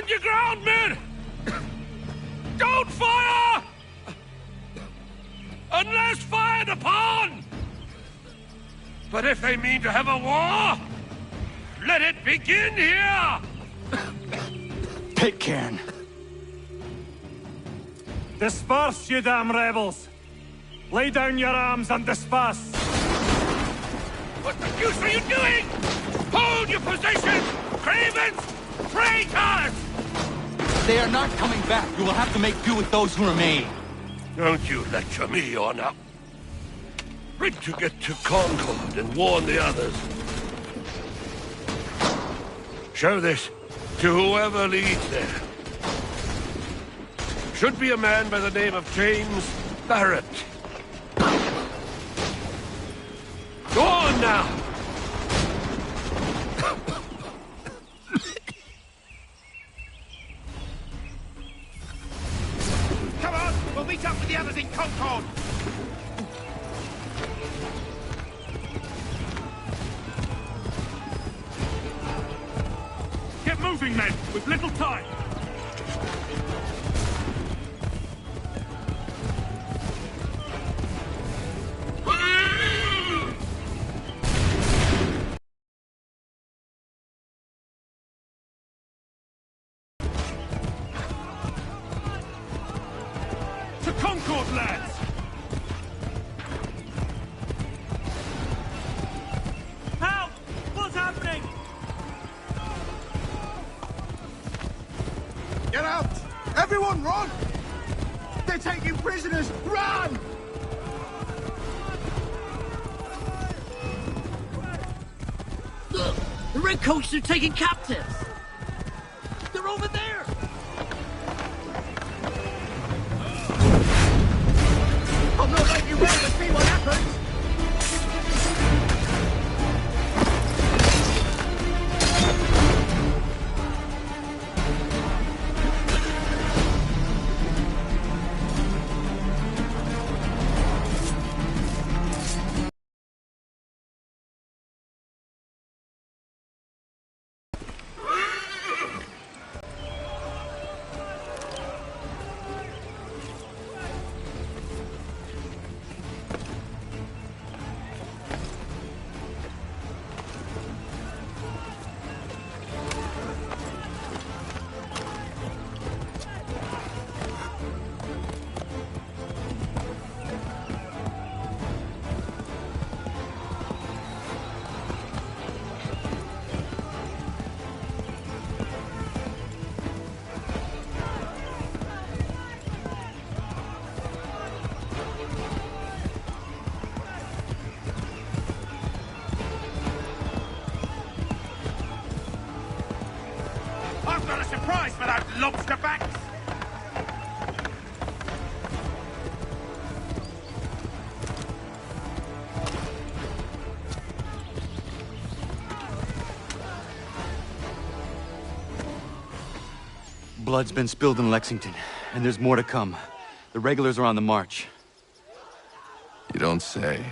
Stand your ground, men! Don't fire! Unless fired upon! But if they mean to have a war, let it begin here! Pitcairn. Disperse, you damn rebels! Lay down your arms and disperse! What the deuce are you doing? Hold your position! Cravens! Traitors! They are not coming back. You will have to make do with those who remain. Don't you lecture me on up. Rid to get to Concord and warn the others. Show this to whoever leads there. Should be a man by the name of James Barrett. Go on now! Come on! We'll meet up with the others in Concord! Get moving, men! With little time! To Concord, lads! Help! What's happening? Get out! Everyone run! They're taking prisoners! Run! Look! The Redcoats are taking captives! They're over there! I'm not letting you wait to see what happens! I've got a surprise for those lobster backs! Blood's been spilled in Lexington, and there's more to come. The regulars are on the march. You don't say.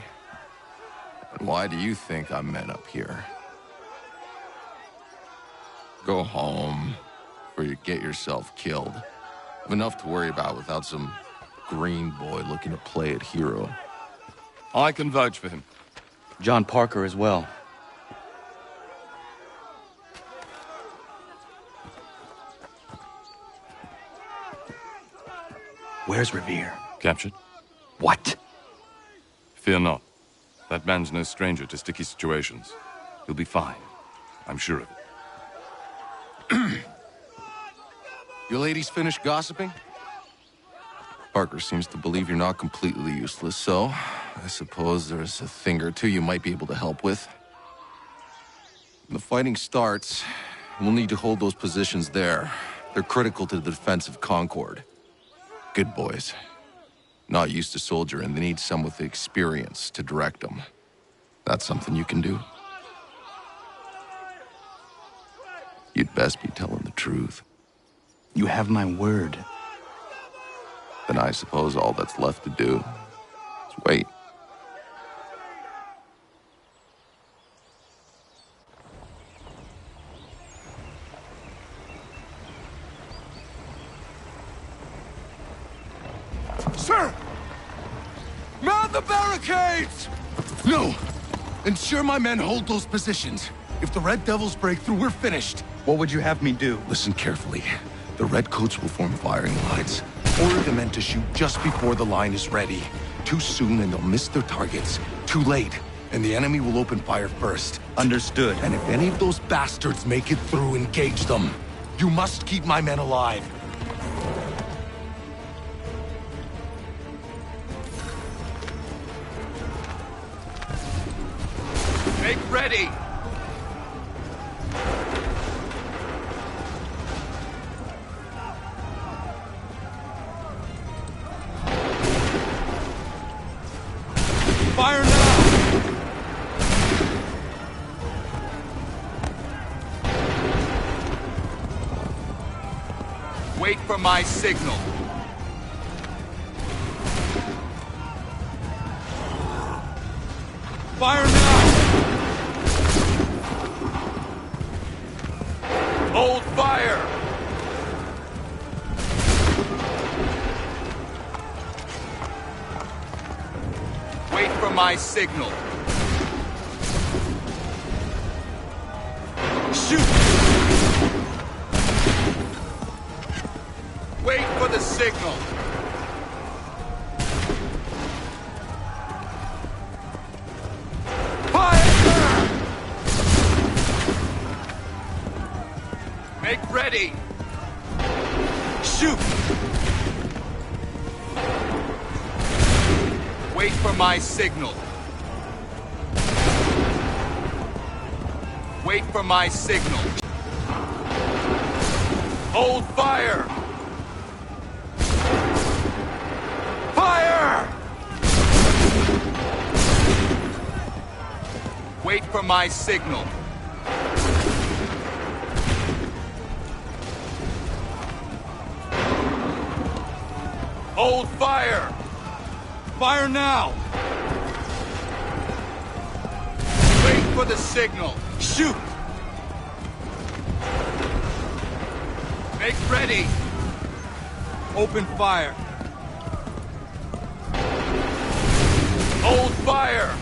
And why do you think I'm men up here? Go home, or you get yourself killed. Have enough to worry about without some green boy looking to play it hero. I can vouch for him. John Parker as well. Where's Revere? Captured? What? Fear not. That man's no stranger to sticky situations. He'll be fine. I'm sure of it. You ladies finished gossiping? Parker seems to believe you're not completely useless, so I suppose there's a thing or two you might be able to help with. When the fighting starts, we'll need to hold those positions there. They're critical to the defense of Concord. Good boys. Not used to soldiering, they need some with the experience to direct them. That's something you can do. You'd best be telling the truth. You have my word. Then I suppose all that's left to do is wait. Sir! Mount the barricades! No! Ensure my men hold those positions. If the Red Devils break through, we're finished. What would you have me do? Listen carefully. The Redcoats will form firing lines. Order the men to shoot just before the line is ready. Too soon and they'll miss their targets. Too late, and the enemy will open fire first. Understood. And if any of those bastards make it through, engage them. You must keep my men alive. Make ready! Fire now! Wait for my signal. Fire now! Hold fire! Wait for my signal. Shoot! Wait for the signal. Fire! Make ready. Shoot! Wait for my signal. Wait for my signal. Hold fire! Fire! Wait for my signal. Hold fire! Fire now! Wait for the signal. Shoot! Make ready. Open fire! Hold fire!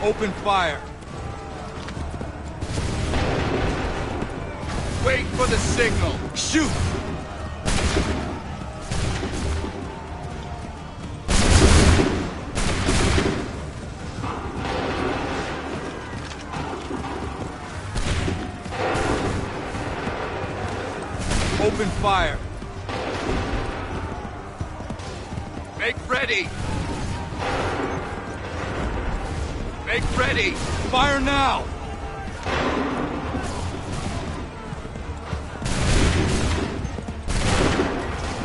Open fire! Wait for the signal. Shoot! Open fire! Make ready. Make ready. Fire now!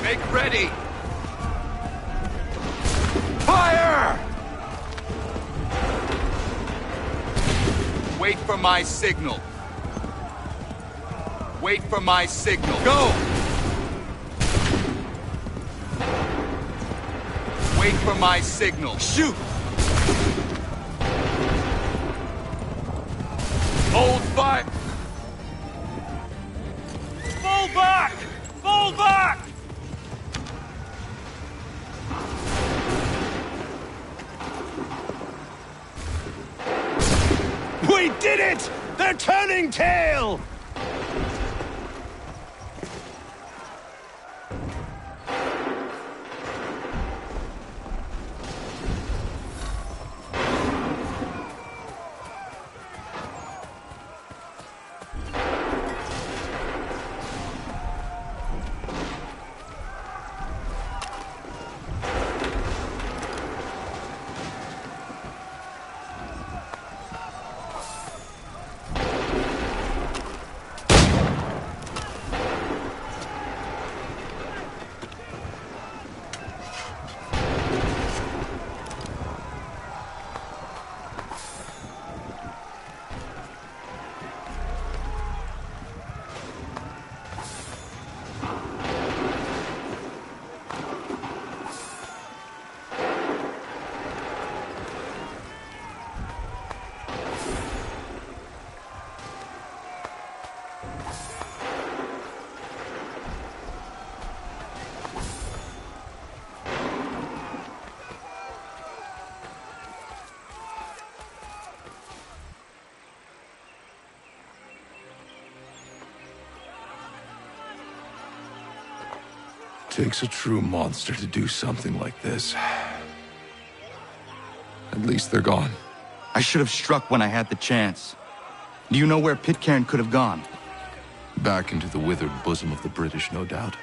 Make ready. Fire! Wait for my signal. Wait for my signal. Go! Wait for my signal. Shoot! Hold fire. Fall back! Fall back! We did it! They're turning tail! Takes a true monster to do something like this. At least they're gone. I should have struck when I had the chance. Do you know where Pitcairn could have gone? Back into the withered bosom of the British, no doubt.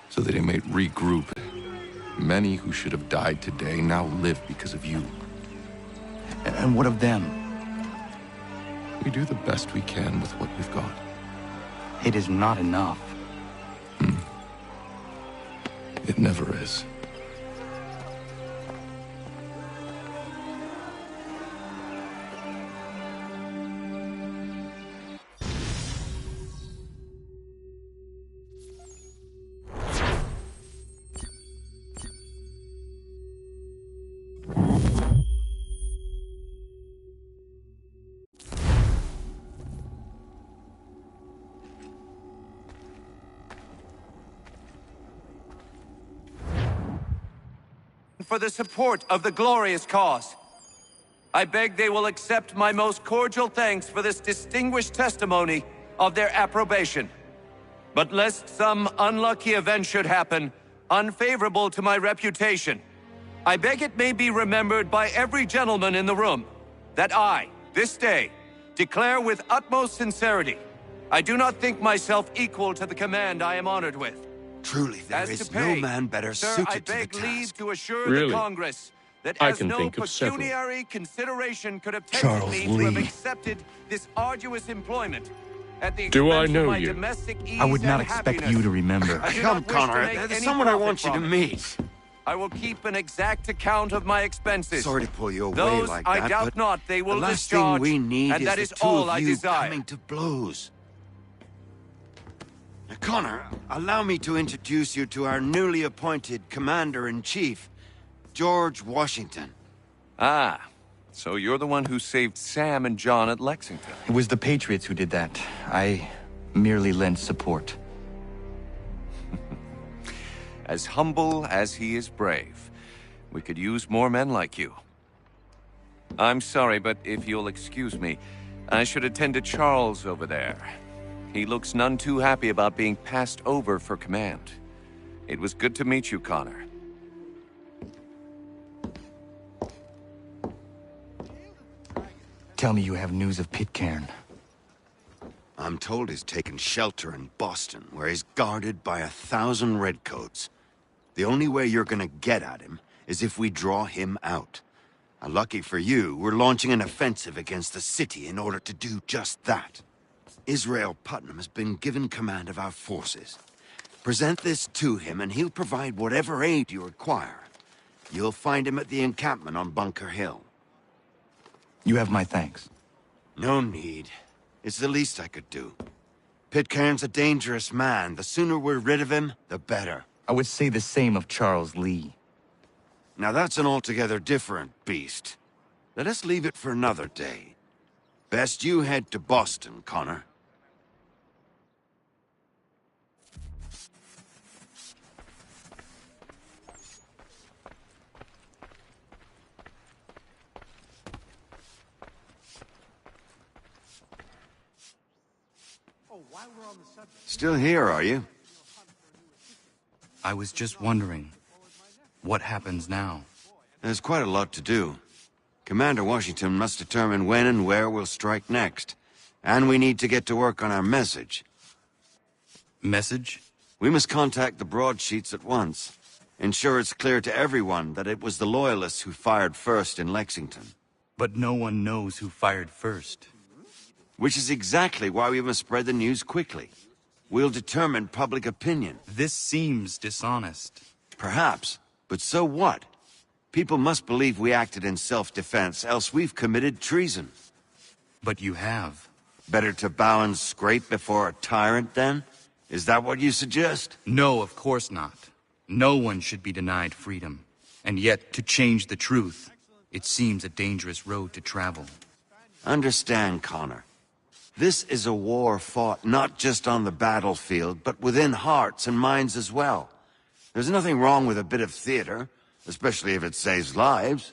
So that they may regroup. Many who should have died today now live because of you. And what of them? We do the best we can with what we've got. It is not enough. It never is. For the support of the glorious cause. I beg they will accept my most cordial thanks for this distinguished testimony of their approbation. But lest some unlucky event should happen, unfavorable to my reputation, I beg it may be remembered by every gentleman in the room that I, this day, declare with utmost sincerity, I do not think myself equal to the command I am honored with. Truly, there is no man better suited to the task. Leave to assure Really? the Congress that I as can no think of several. pecuniary consideration could have tempted Charles me Lee. to have accepted this arduous employment at the Do I expense know of my you? domestic ease I would not and expect happiness. you to remember. I do Come, not wish to Connor. make There's any someone I profit want you to from it. meet. I will keep an exact account of my expenses. Sorry to pull you away Those like I that, doubt but not they will the last discharge, thing we need and is that the is two all of I you desire. coming to blows. Now, Connor, allow me to introduce you to our newly appointed Commander-in-Chief, George Washington. Ah, so you're the one who saved Sam and John at Lexington. It was the Patriots who did that. I merely lent support. As humble as he is brave. We could use more men like you. I'm sorry, but if you'll excuse me, I should attend to Charles over there. He looks none too happy about being passed over for command. It was good to meet you, Connor. Tell me you have news of Pitcairn. I'm told he's taken shelter in Boston, where he's guarded by 1,000 redcoats. The only way you're gonna get at him is if we draw him out. Lucky for you, we're launching an offensive against the city in order to do just that. Israel Putnam has been given command of our forces. Present this to him and he'll provide whatever aid you require. You'll find him at the encampment on Bunker Hill. You have my thanks. No need. It's the least I could do. Pitcairn's a dangerous man. The sooner we're rid of him, the better. I would say the same of Charles Lee. Now that's an altogether different beast. Let us leave it for another day. Best you head to Boston, Connor. Still here, are you? I was just wondering, what happens now? There's quite a lot to do. Commander Washington must determine when and where we'll strike next. And we need to get to work on our message. Message? We must contact the broadsheets at once. Ensure it's clear to everyone that it was the Loyalists who fired first in Lexington. But no one knows who fired first. Which is exactly why we must spread the news quickly. We'll determine public opinion. This seems dishonest. Perhaps, but so what? People must believe we acted in self-defense, else we've committed treason. But you have. Better to bow and scrape before a tyrant, then? Is that what you suggest? No, of course not. No one should be denied freedom. And yet, to change the truth, it seems a dangerous road to travel. Understand, Connor. This is a war fought not just on the battlefield, but within hearts and minds as well. There's nothing wrong with a bit of theater, especially if it saves lives.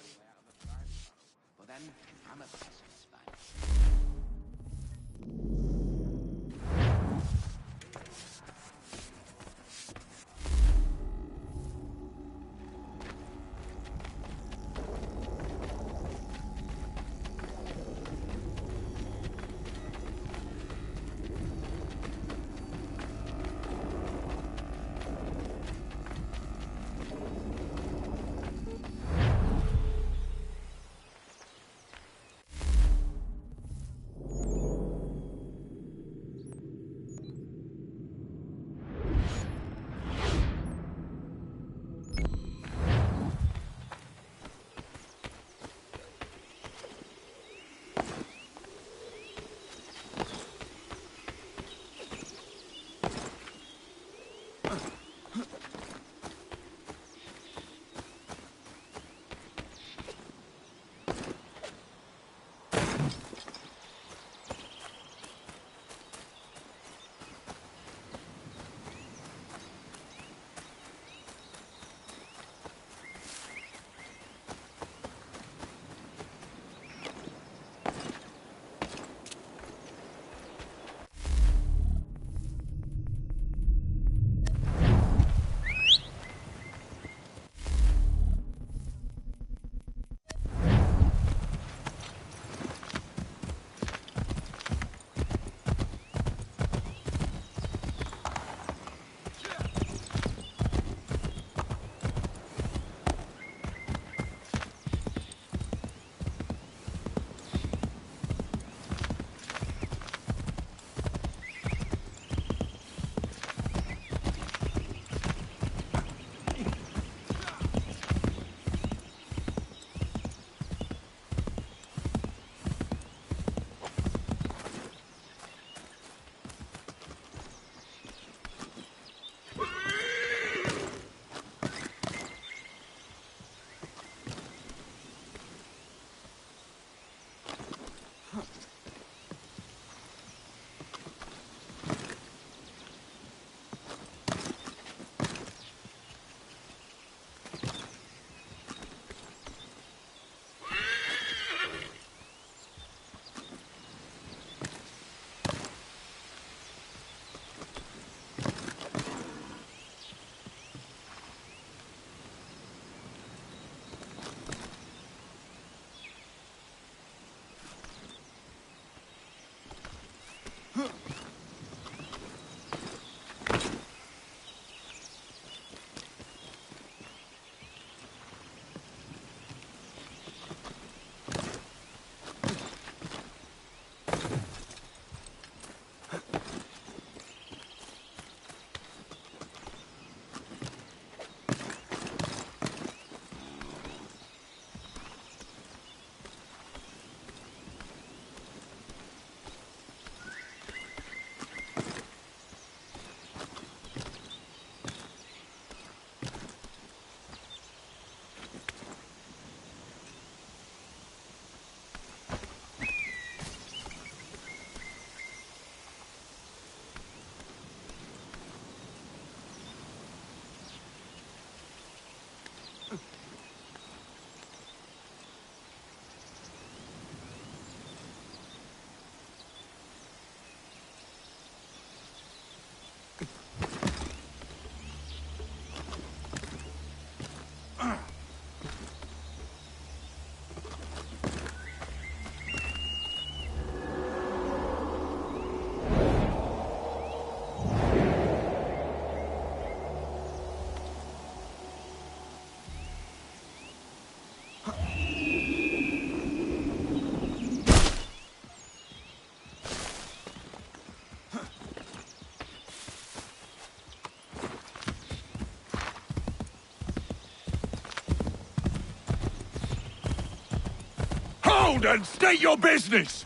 Hold and state your business!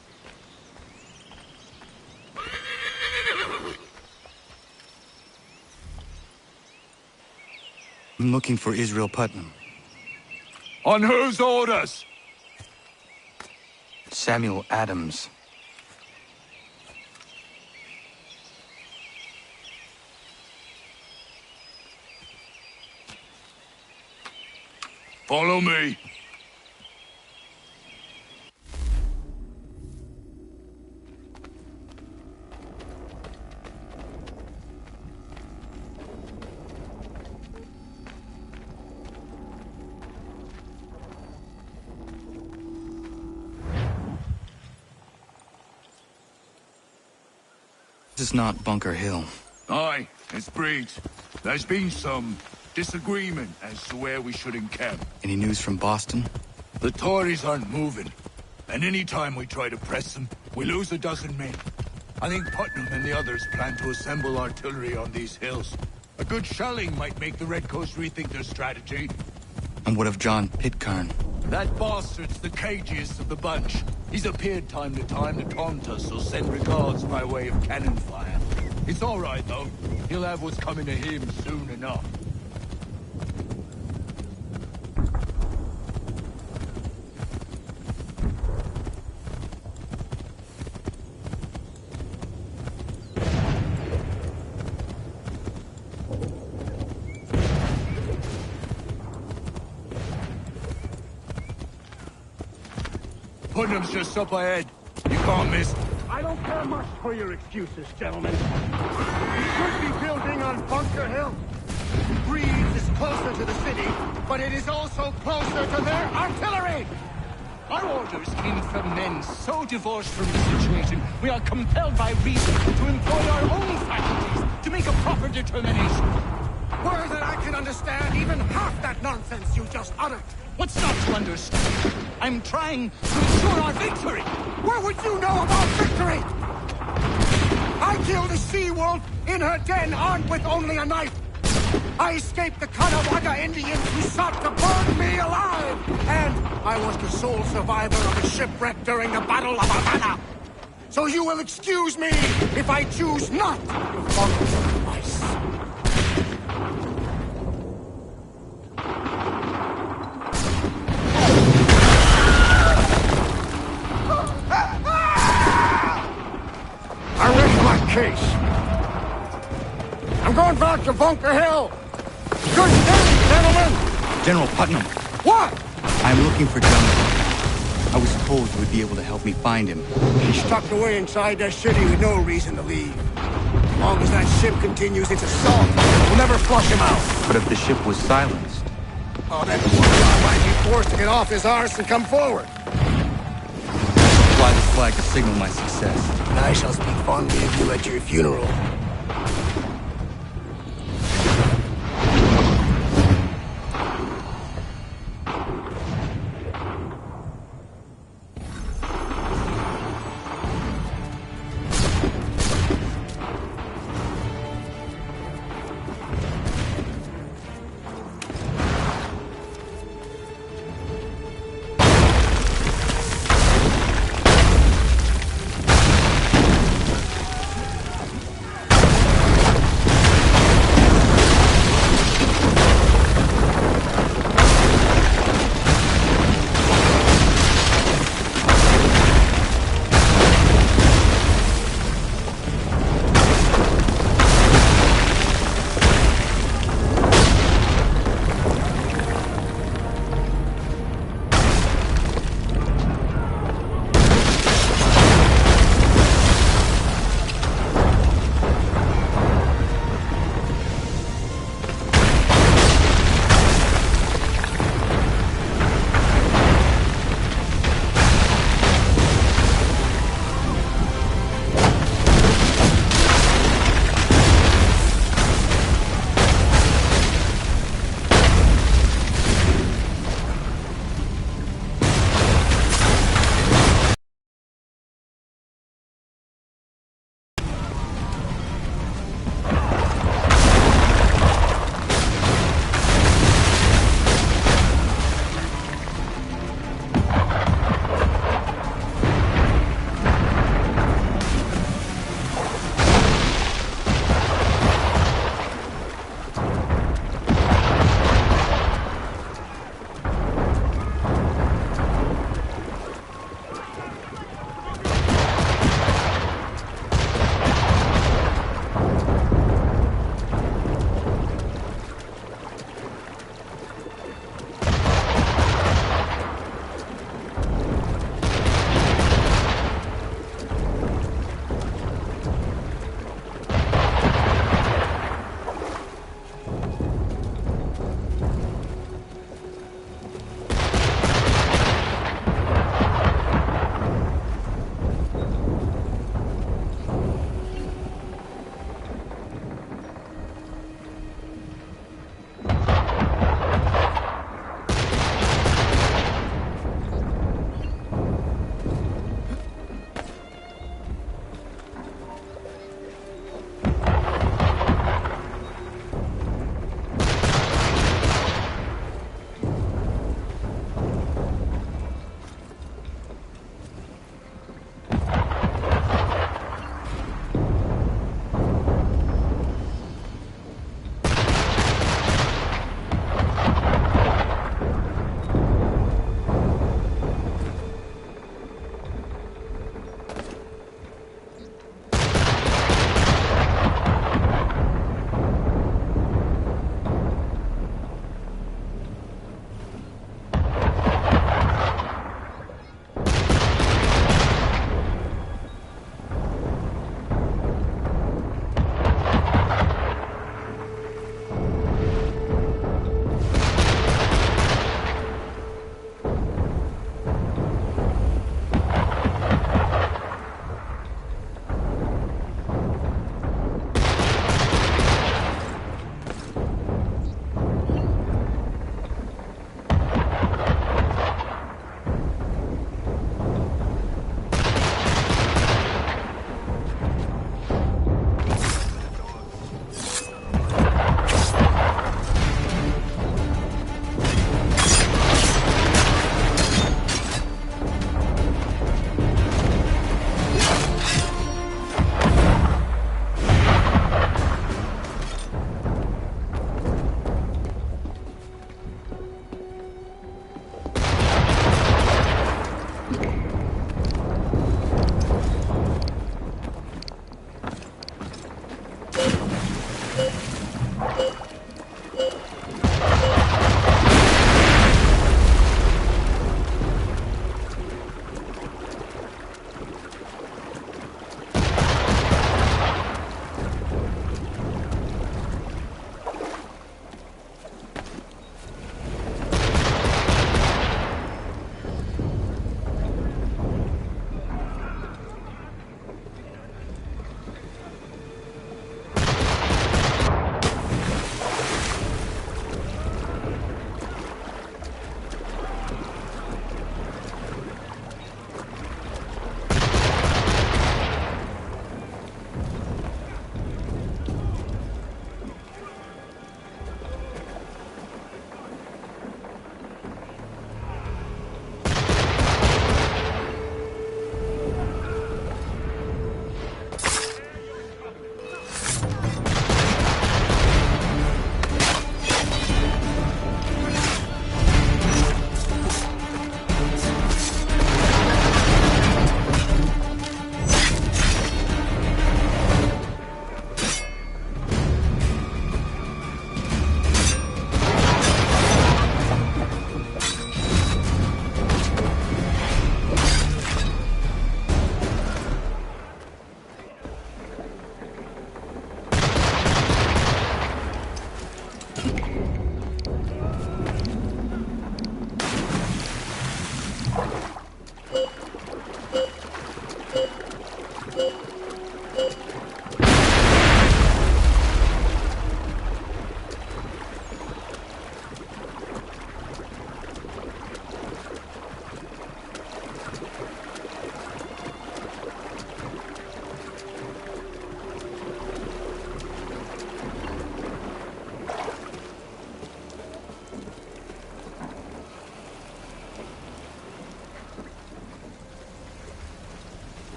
I'm looking for Israel Putnam. On whose orders? Samuel Adams. Follow me. This is not Bunker Hill. Aye, it's Breach. There's been some disagreement as to where we should encamp. Any news from Boston? The Tories aren't moving, and any time we try to press them, we lose a dozen men. I think Putnam and the others plan to assemble artillery on these hills. A good shelling might make the Redcoats rethink their strategy. And what of John Pitcairn? That bastard's the cagiest of the bunch. He's appeared time to time to taunt us or send regards by way of cannon fire. It's all right, though. He'll have what's coming to him soon enough. Putnam's just up ahead. You can't miss. I don't care much for your excuses, gentlemen. We could be building on Bunker Hill. Greaves is closer to the city, but it is also closer to their artillery! Our orders came from men so divorced from the situation, we are compelled by reason to employ our own faculties to make a proper determination. Were that I could understand even half that nonsense you just uttered! What's not to understand? I'm trying to ensure our victory! Where would you know about victory? I killed a she-wolf in her den armed with only a knife. I escaped the Kanawada Indians who sought to burn me alive. And I was the sole survivor of a shipwreck during the Battle of Havana. So you will excuse me if I choose not to follow your advice. I rest my case. I'm going back to Bunker Hill. Good day, gentlemen. General Putnam, What? I'm looking for Duncan. I was told you would be able to help me find him. He's tucked away inside that city with no reason to leave. As long as that ship continues its assault, we'll never flush him out. But if the ship was silenced, Oh, then I might be forced to get off his arse and come forward. fly the flag to signal my success. And I shall speak fondly of you at your funeral.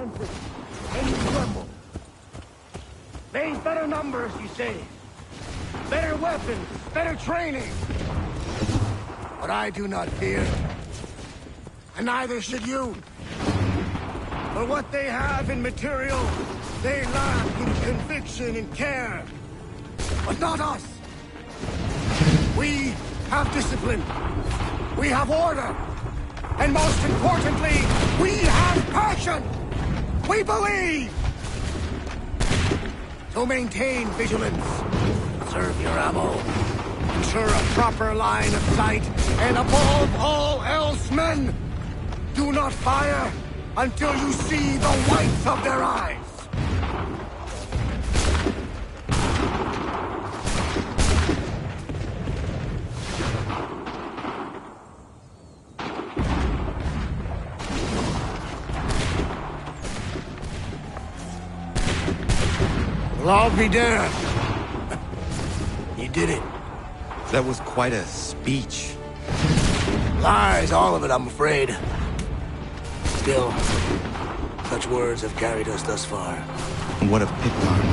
advances, and you tremble. They've better numbers, you say. Better weapons, better training. But I do not fear. And neither should you. For what they have in material, they lack in conviction and care. But not us. We have discipline. We have order. And most importantly, we have passion. We believe. So maintain vigilance. Conserve your ammo. Ensure a proper line of sight. And above all else, men, do not fire until you see the whites of their eyes. Well, I'll be damned. You did it. That was quite a speech. Lies, all of it, I'm afraid. Still, such words have carried us thus far. What of Pickmarn?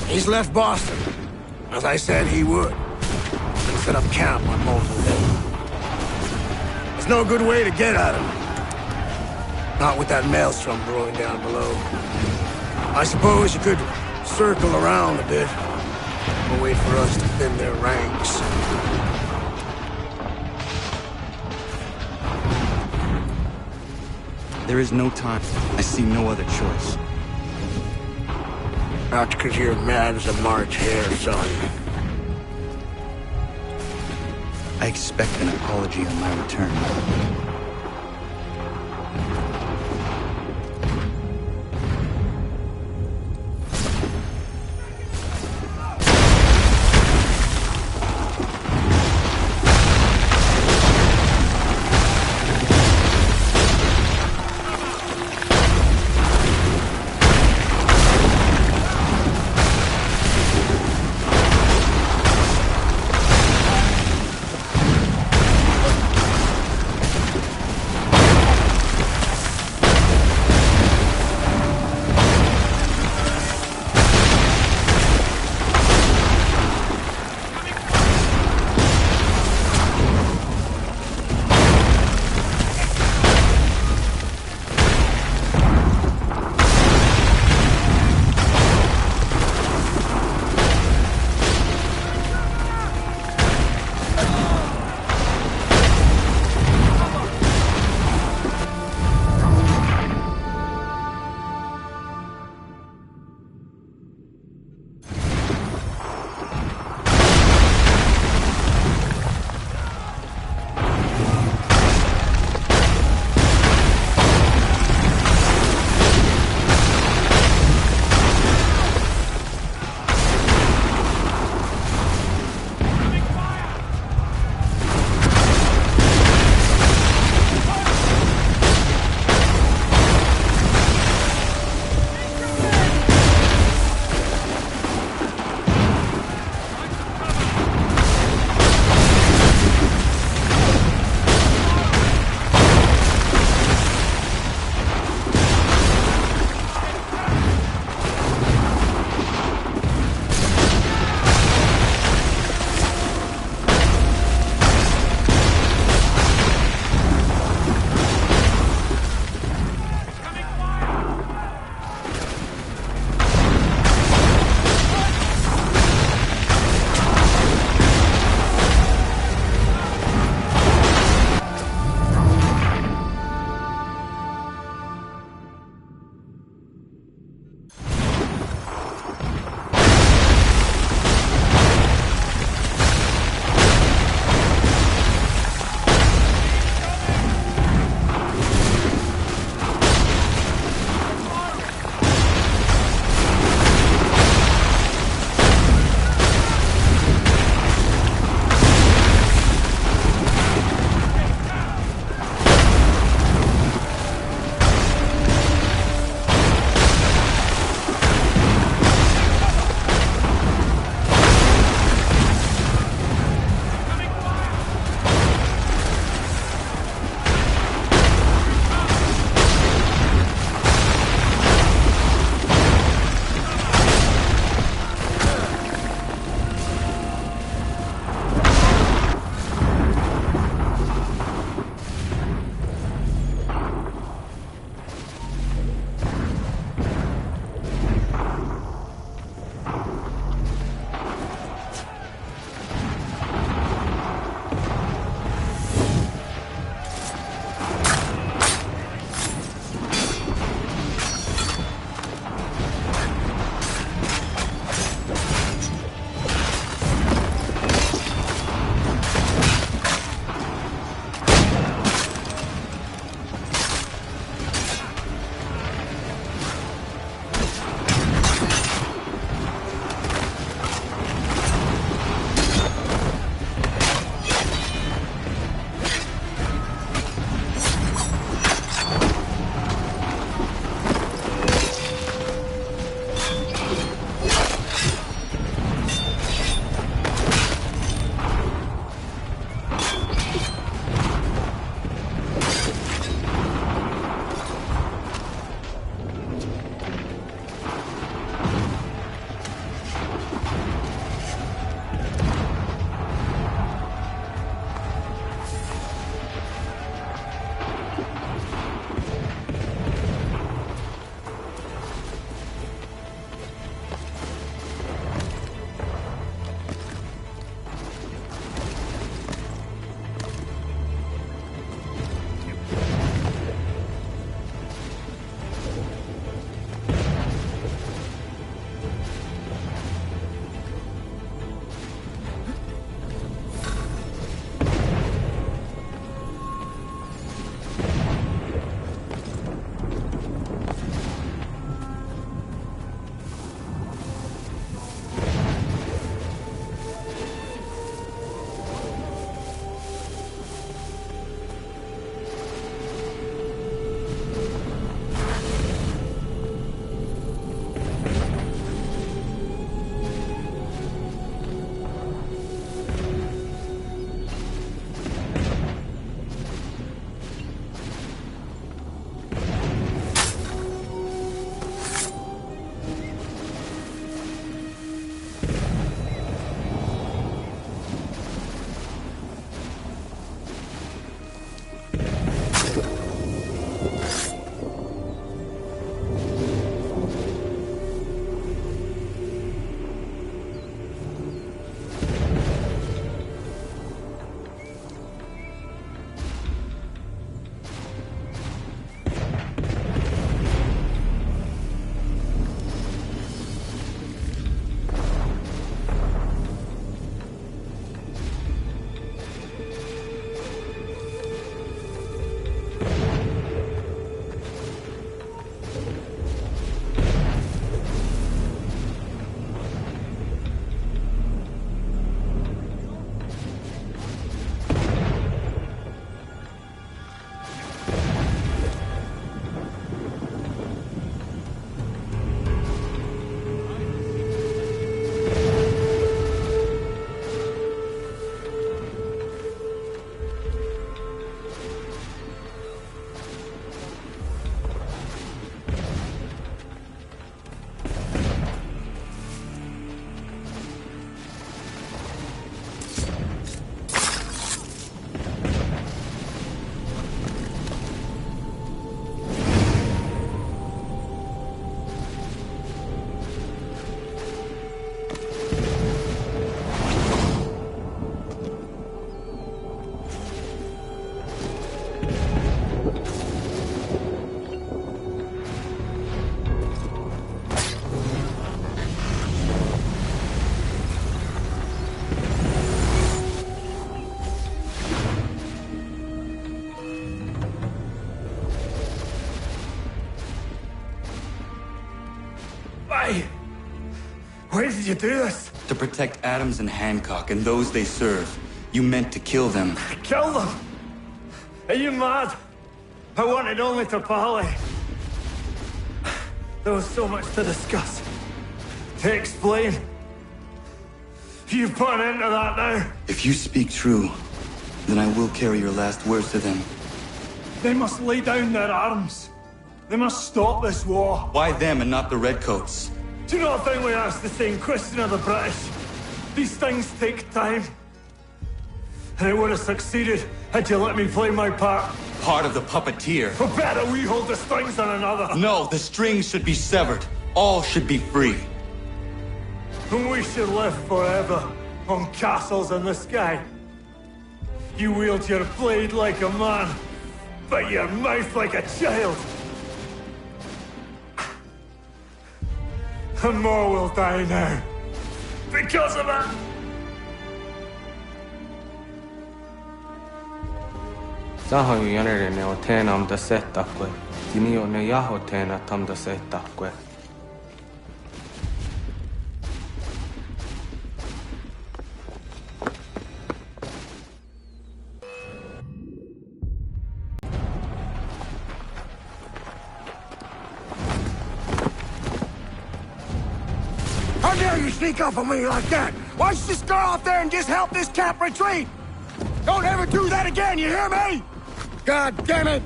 He's left Boston, as I said he would, and set up camp on Molten Hill. There's no good way to get at him. Not with that maelstrom brewing down below. I suppose you could circle around a bit, and wait for us to thin their ranks. There is no time. I see no other choice. Not because you're mad as a March hare, son. I expect an apology on my return. did you do this? To protect Adams and Hancock and those they serve, you meant to kill them. Kill them? Are you mad? I wanted only to parley. There was so much to discuss, to explain. You've put an end to that now. If you speak true, then I will carry your last words to them. They must lay down their arms. They must stop this war. Why them and not the Redcoats? Do you not think we asked the same question of the British? These things take time. And it would have succeeded had you let me play my part. Part of the puppeteer. Or better, we hold the strings on another. No, the strings should be severed. All should be free. And we should live forever on castles in the sky. You wield your blade like a man, but your mouth like a child. And more will die now. Because of it! Sahoin jänerene o teenam da settakwe. Tini o ne yaho teena tam da settakwe. How dare you sneak up on me like that? Why don't you just go out there and just help this camp retreat? Don't ever do that again, you hear me? God damn it!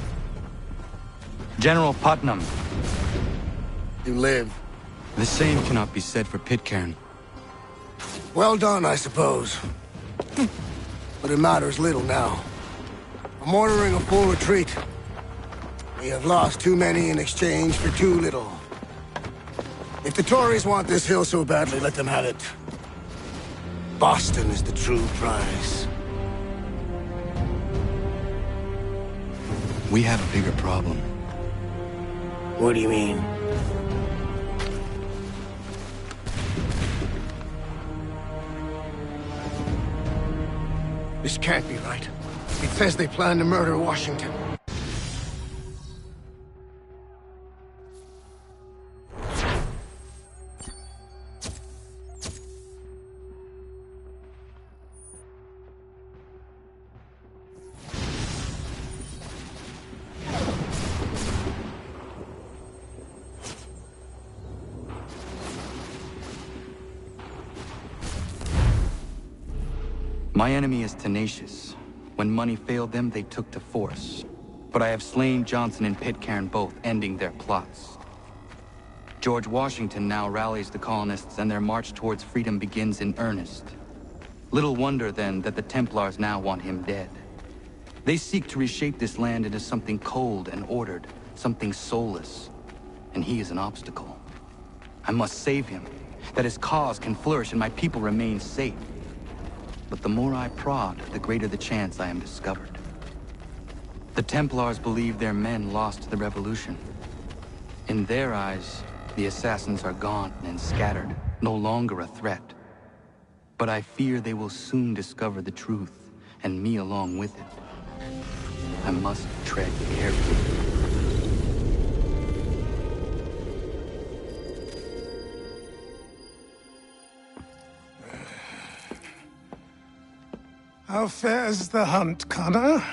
General Putnam. You live. The same cannot be said for Pitcairn. Well done, I suppose. But it matters little now. I'm ordering a full retreat. We have lost too many in exchange for too little. If the Tories want this hill so badly, let them have it. Boston is the true prize. We have a bigger problem. What do you mean? This can't be right. It says they plan to murder Washington. My enemy is tenacious. When money failed them, they took to force. But I have slain Johnson and Pitcairn both, ending their plots. George Washington now rallies the colonists, and their march towards freedom begins in earnest. Little wonder, then, that the Templars now want him dead. They seek to reshape this land into something cold and ordered, something soulless. And he is an obstacle. I must save him, that his cause can flourish and my people remain safe. But the more I prod, the greater the chance I am discovered. The Templars believe their men lost the revolution. In their eyes, the assassins are gone and scattered, no longer a threat. But I fear they will soon discover the truth, and me along with it. I must tread carefully. How fares the hunt, Connor?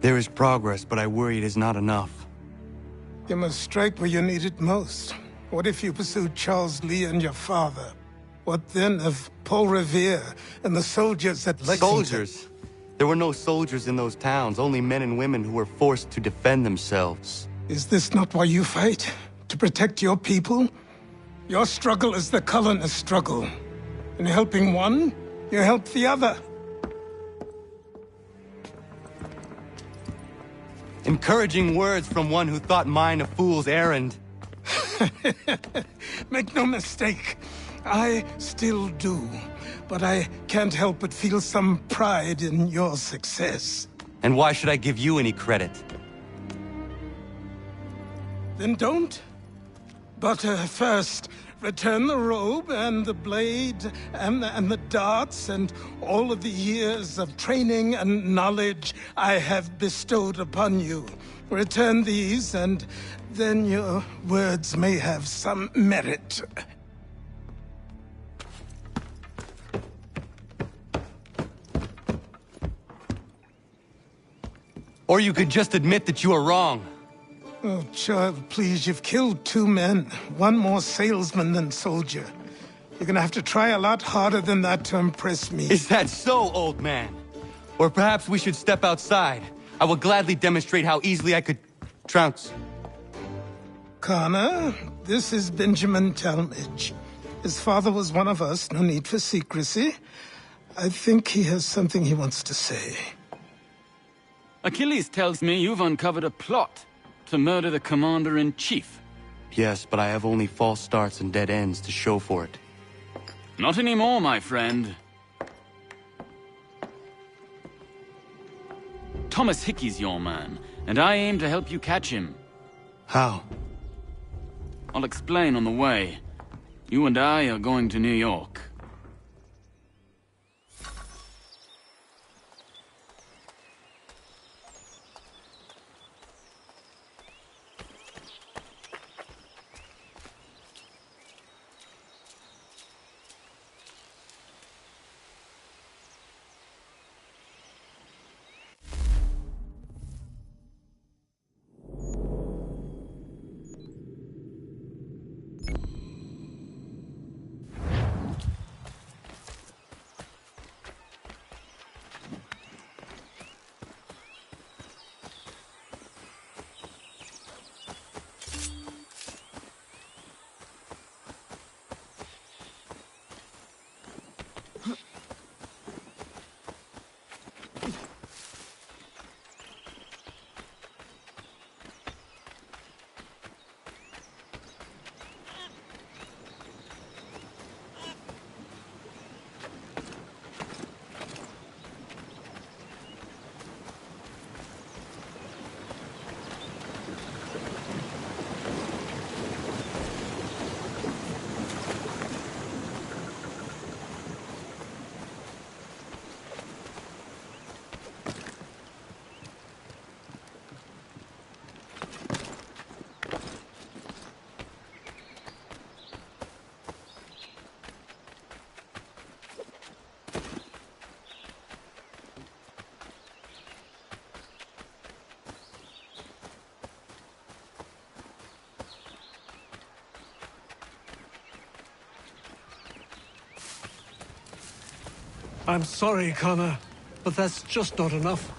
There is progress, but I worry it is not enough. You must strike where you need it most. What if you pursued Charles Lee and your father? What then of Paul Revere and the soldiers at Lexington? Soldiers? There were no soldiers in those towns, only men and women who were forced to defend themselves. Is this not why you fight? To protect your people? Your struggle is the colonist struggle. In helping one, you help the other. Encouraging words from one who thought mine a fool's errand. Make no mistake, I still do. But I can't help but feel some pride in your success. And why should I give you any credit? Then don't. But first, return the robe and the blade and the darts and all of the years of training and knowledge I have bestowed upon you. Return these, and then your words may have some merit. Or you could just admit that you are wrong. Oh, child, please, you've killed 2 men. One more salesman than soldier. You're gonna have to try a lot harder than that to impress me. Is that so, old man? Or perhaps we should step outside. I will gladly demonstrate how easily I could trounce. Connor, this is Benjamin Talmadge. His father was one of us, no need for secrecy. I think he has something he wants to say. Achilles tells me you've uncovered a plot to murder the Commander-in-Chief. Yes, but I have only false starts and dead ends to show for it. Not anymore, my friend. Thomas Hickey's your man, and I aim to help you catch him. How? I'll explain on the way. You and I are going to New York. I'm sorry, Connor, but that's just not enough.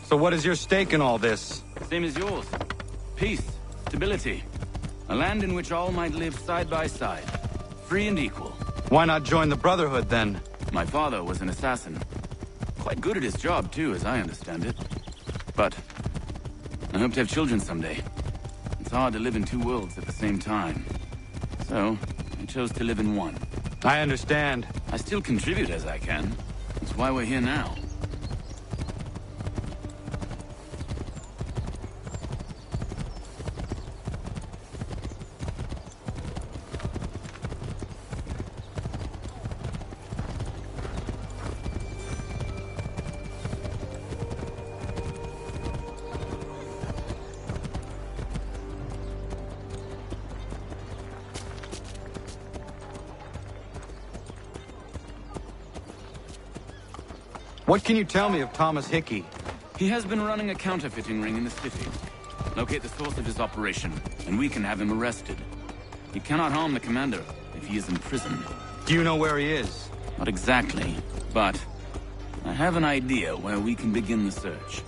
So what is your stake in all this? Same as yours. Peace, stability. A land in which all might live side by side. Free and equal. Why not join the Brotherhood, then? My father was an assassin. Quite good at his job, too, as I understand it. But I hope to have children someday. It's hard to live in 2 worlds at the same time. So, I chose to live in one. I understand. I still contribute as I can. That's why we're here now. What can you tell me of Thomas Hickey? He has been running a counterfeiting ring in the city. Locate the source of his operation, and we can have him arrested. He cannot harm the commander if he is in prison. Do you know where he is? Not exactly, but I have an idea where we can begin the search.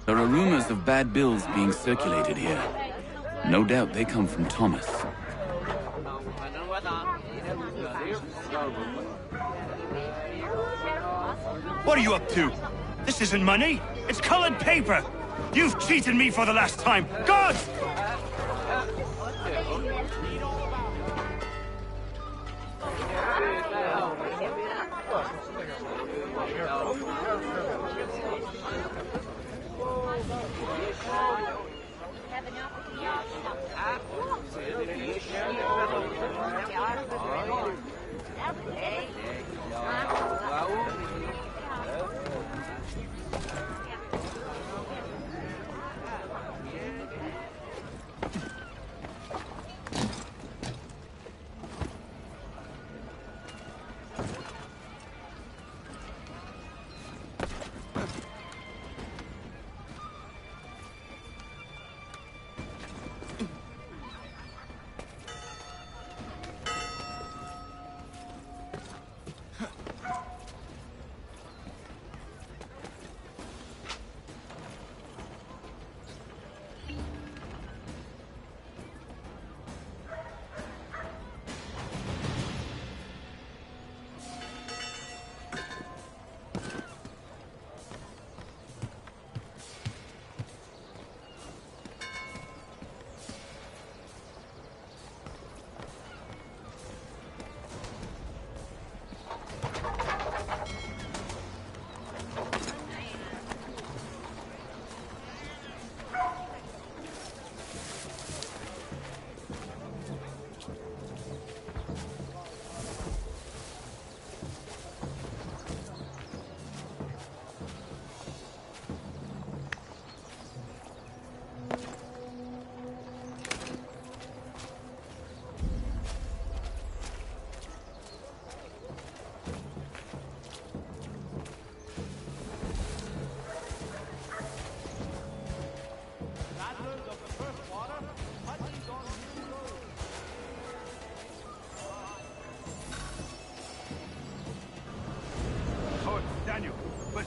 There are rumors of bad bills being circulated here. No doubt they come from Thomas. What are you up to? This isn't money. It's colored paper. You've cheated me for the last time. God!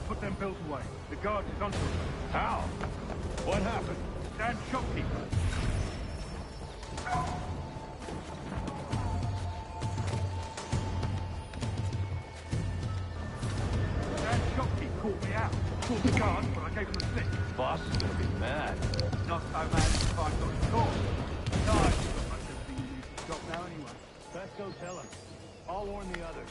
Put them bills away. The guard is onto us. How? What happened? Stand shopkeeper. Stand shopkeeper caught me out. Called the guard, but I gave him a slip. Boss is gonna be mad. Not so mad if I got the call. No, I should be in the shop now anyway. Best go tell him. I'll warn the others.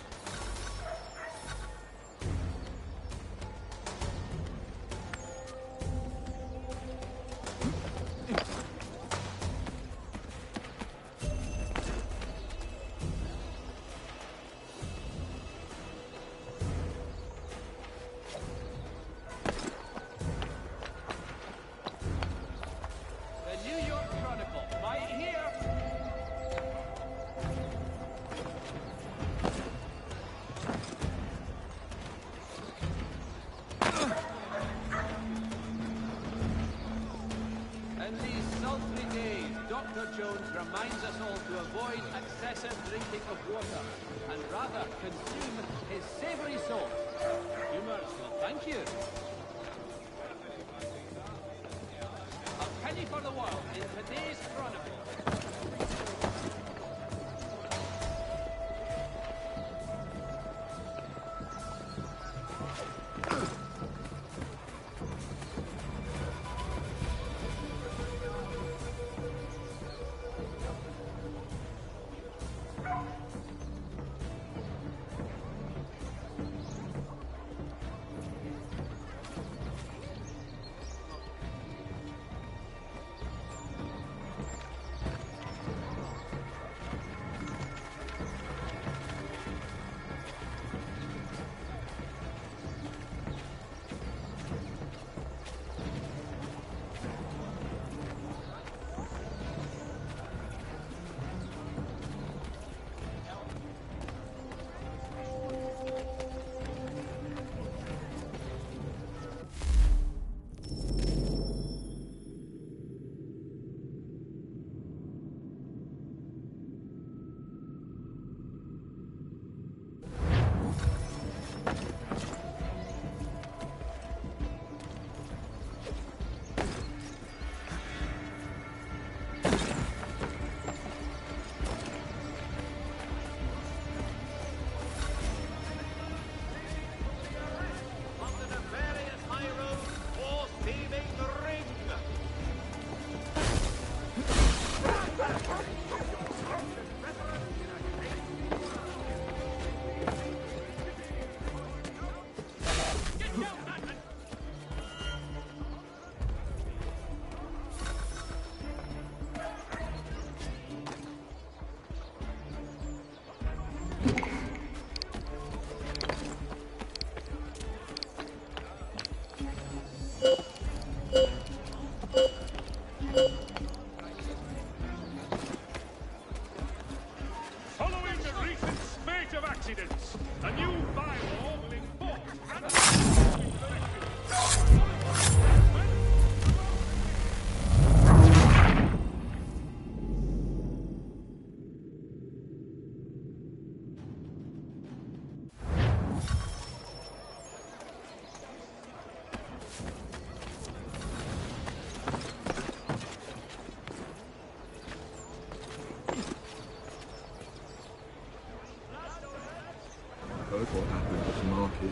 Dr. Jones reminds us all to avoid excessive drinking of water and rather consume his savory salt. Humors will thank you. A penny for the world in today's Chronicle. residents. A new bylaw will enforce. Heard what happened at the market.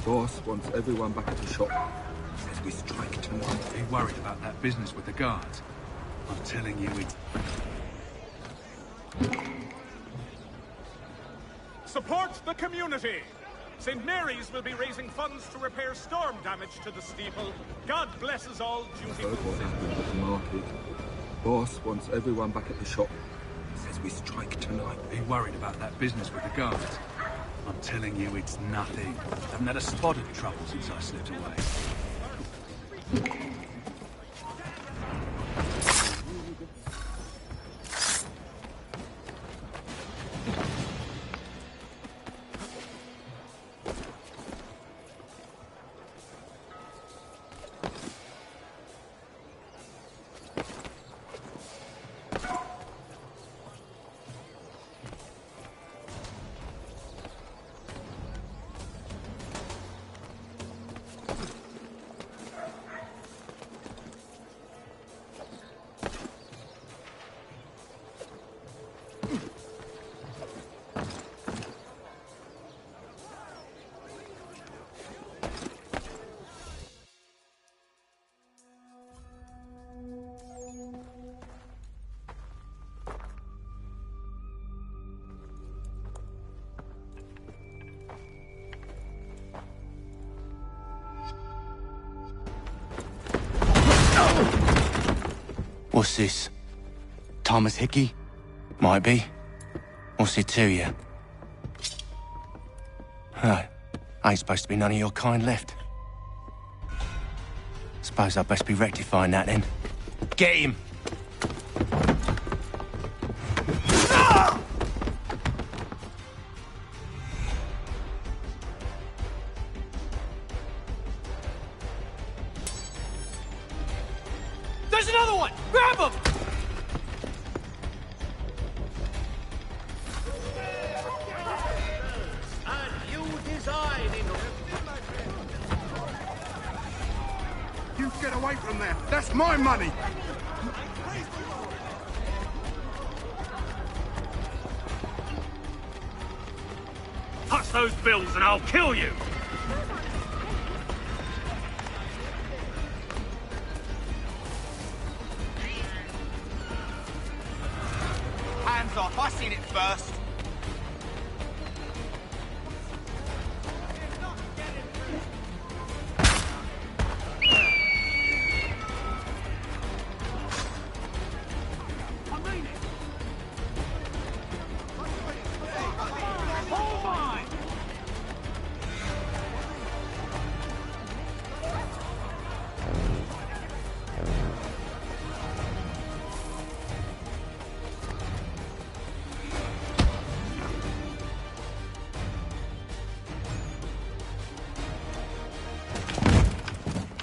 Boss wants everyone back at the shop. Says we strike tonight. Are you worried about that business with the guards? I'm telling you, it's... Support the community! St. Mary's will be raising funds to repair storm damage to the steeple. God blesses all dutiful Heard what happened at the market. Boss wants everyone back at the shop. Says we strike tonight. Are you worried about that business with the guards? I'm telling you, it's nothing. I haven't had a spot of trouble since I slipped away. What's this? Thomas Hickey? Might be. What's it to you? Ain't supposed to be none of your kind left. Suppose I'd best be rectifying that then. Get him! There's another one! Grab him! And you design in... You get away from there! That's my money! Touch those bills and I'll kill you! Hands off, I seen it first.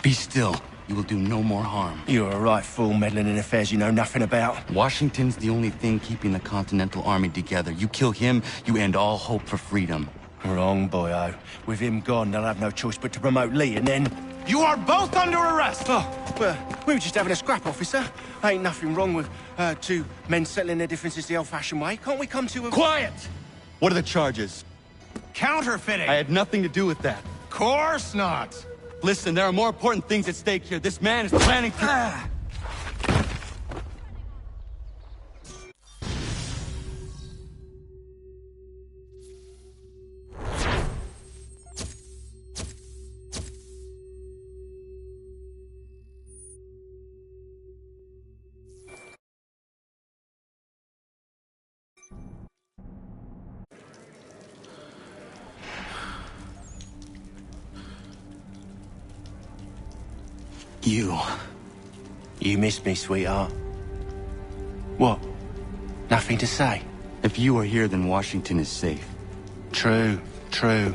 Be still. You will do no more harm. You're a right fool meddling in affairs you know nothing about. Washington's the only thing keeping the Continental Army together. You kill him, you end all hope for freedom. Wrong, boyo. With him gone, they'll have no choice but to promote Lee, and then... You are both under arrest! Oh, well, we were just having a scrap, officer. Ain't nothing wrong with two men settling their differences the old-fashioned way. Can't we come to a... Quiet! What are the charges? Counterfeiting! I had nothing to do with that. Course not! Listen, there are more important things at stake here. This man is planning to... You missed me, sweetheart. What? Nothing to say? If you are here, then Washington is safe. True.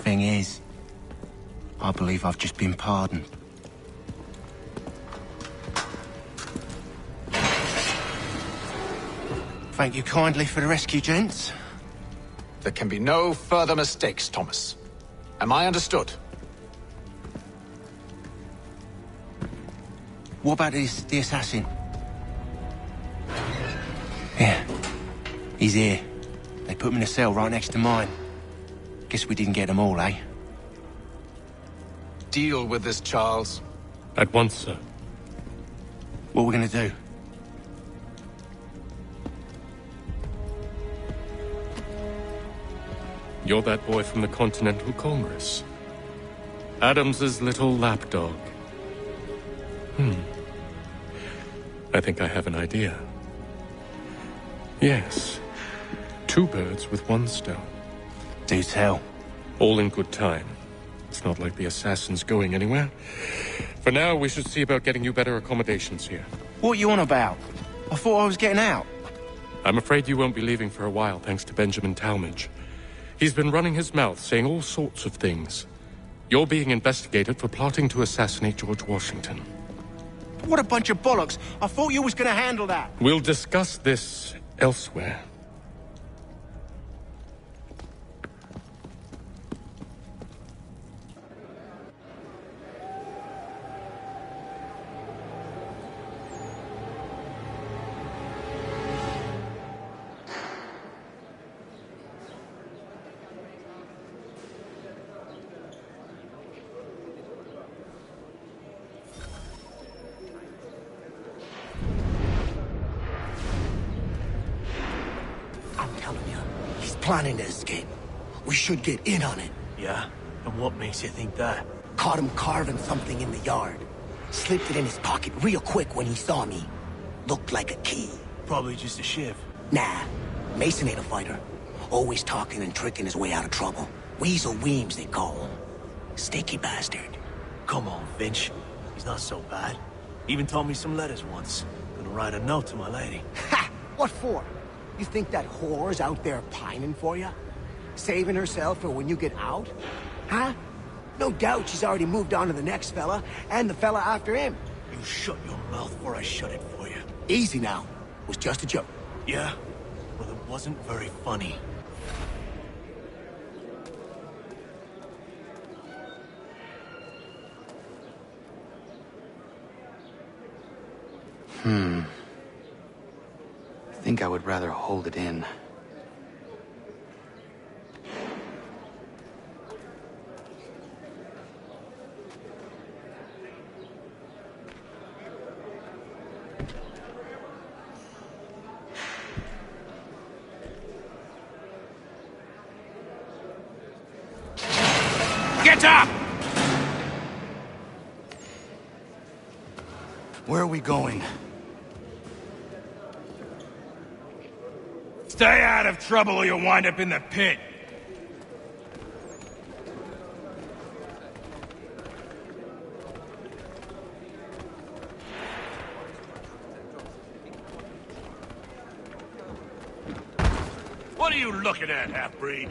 Thing is, I believe I've just been pardoned. Thank you kindly for the rescue, gents. There can be no further mistakes, Thomas. Am I understood? What about the assassin? Yeah. He's here. They put him in a cell right next to mine. Guess we didn't get them all, eh? Deal with this, Charles. At once, sir. What are we gonna do? You're that boy from the Continental Congress. Adams's little lapdog. I think I have an idea. Yes. 2 birds with 1 stone. Do tell. All in good time. It's not like the assassin's going anywhere. For now, we should see about getting you better accommodations here. What you on about? I thought I was getting out. I'm afraid you won't be leaving for a while, thanks to Benjamin Talmadge. He's been running his mouth, saying all sorts of things. You're being investigated for plotting to assassinate George Washington. What a bunch of bollocks. I thought you was gonna handle that. We'll discuss this elsewhere. Planning to escape. We should get in on it. Yeah? And what makes you think that? Caught him carving something in the yard. Slipped it in his pocket real quick when he saw me. Looked like a key. Probably just a shiv. Nah. Mason ain't a fighter. Always talking and tricking his way out of trouble. Weasel Weems, they call him. Sticky bastard. Come on, Finch. He's not so bad. Even taught me some letters once. Gonna write a note to my lady. Ha! What for? You think that whore's out there pining for you? Saving herself for when you get out? Huh? No doubt she's already moved on to the next fella, and the fella after him. You shut your mouth or I shut it for you. Easy now. It was just a joke. Yeah? Well, it wasn't very funny. I think I would rather hold it in. Get up! Where are we going? Stay out of trouble or you'll wind up in the pit. What are you looking at, half-breed?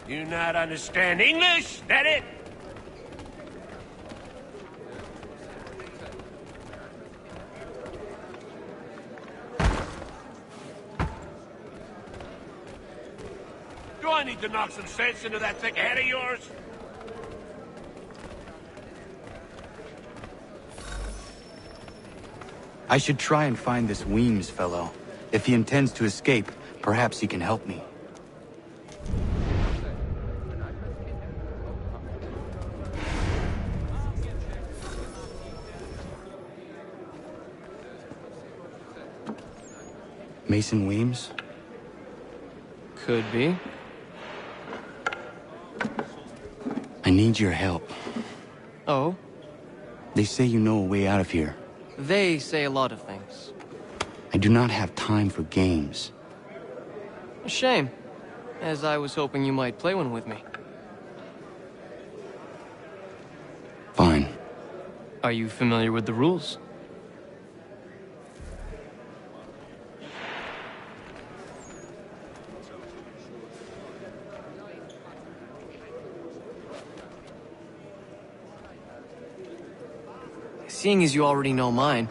You not understand English? That it? Do I need to knock some sense into that thick head of yours? I should try and find this Weems fellow. If he intends to escape, perhaps he can help me. Mason Weems? Could be. I need your help. Oh? They say you know a way out of here. They say a lot of things. I do not have time for games. A shame, as I was hoping you might play one with me. Fine. Are you familiar with the rules? Seeing as you already know mine,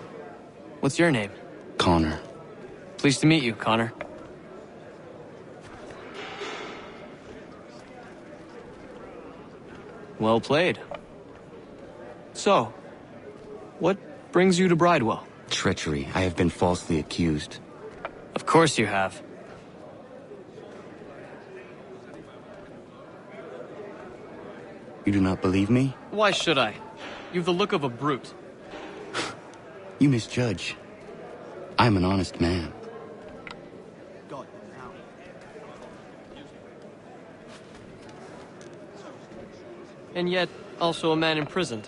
what's your name? Connor. Pleased to meet you, Connor. Well played. So, what brings you to Bridewell? Treachery. I have been falsely accused. Of course you have. You do not believe me? Why should I? You've the look of a brute. You misjudge. I'm an honest man. And yet, also a man imprisoned.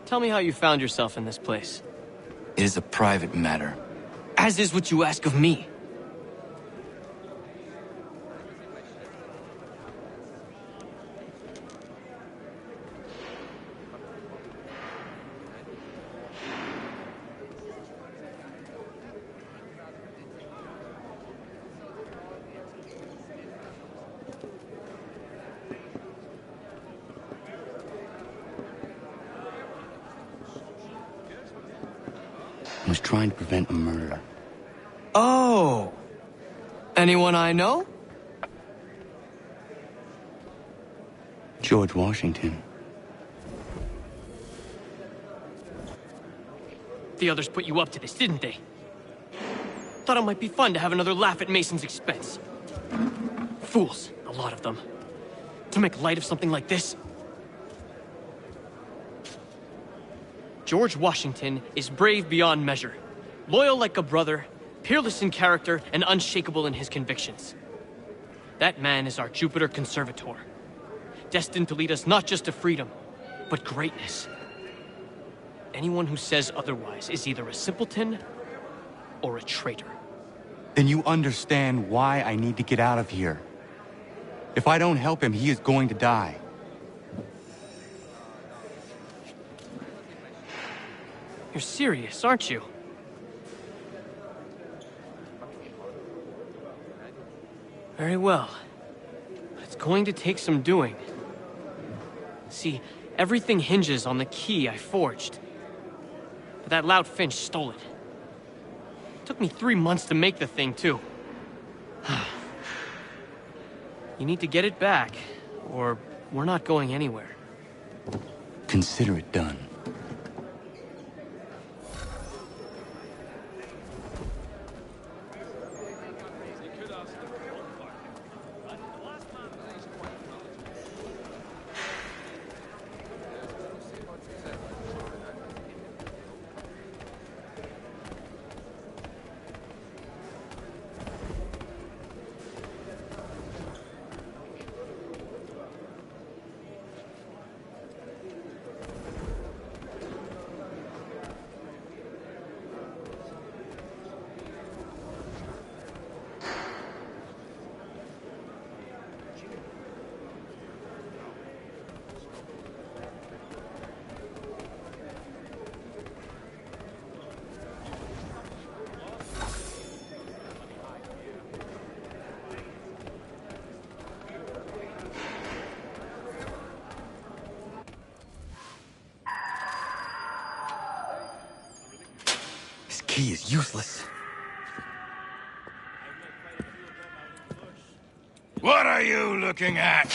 Tell me how you found yourself in this place. It is a private matter. As is what you ask of me. I was trying to prevent a murder. Oh! Anyone I know? George Washington. The others put you up to this, didn't they? Thought it might be fun to have another laugh at Mason's expense. Fools, a lot of them. To make light of something like this. George Washington is brave beyond measure, loyal like a brother, peerless in character, and unshakable in his convictions. That man is our Jupiter Conservator, destined to lead us not just to freedom, but greatness. Anyone who says otherwise is either a simpleton or a traitor. Then you understand why I need to get out of here. If I don't help him, he is going to die. You're serious, aren't you? Very well. But it's going to take some doing. See, everything hinges on the key I forged. But that lout Finch stole it. Took me 3 months to make the thing, too. You need to get it back, or we're not going anywhere. Consider it done. Key is useless. What are you looking at?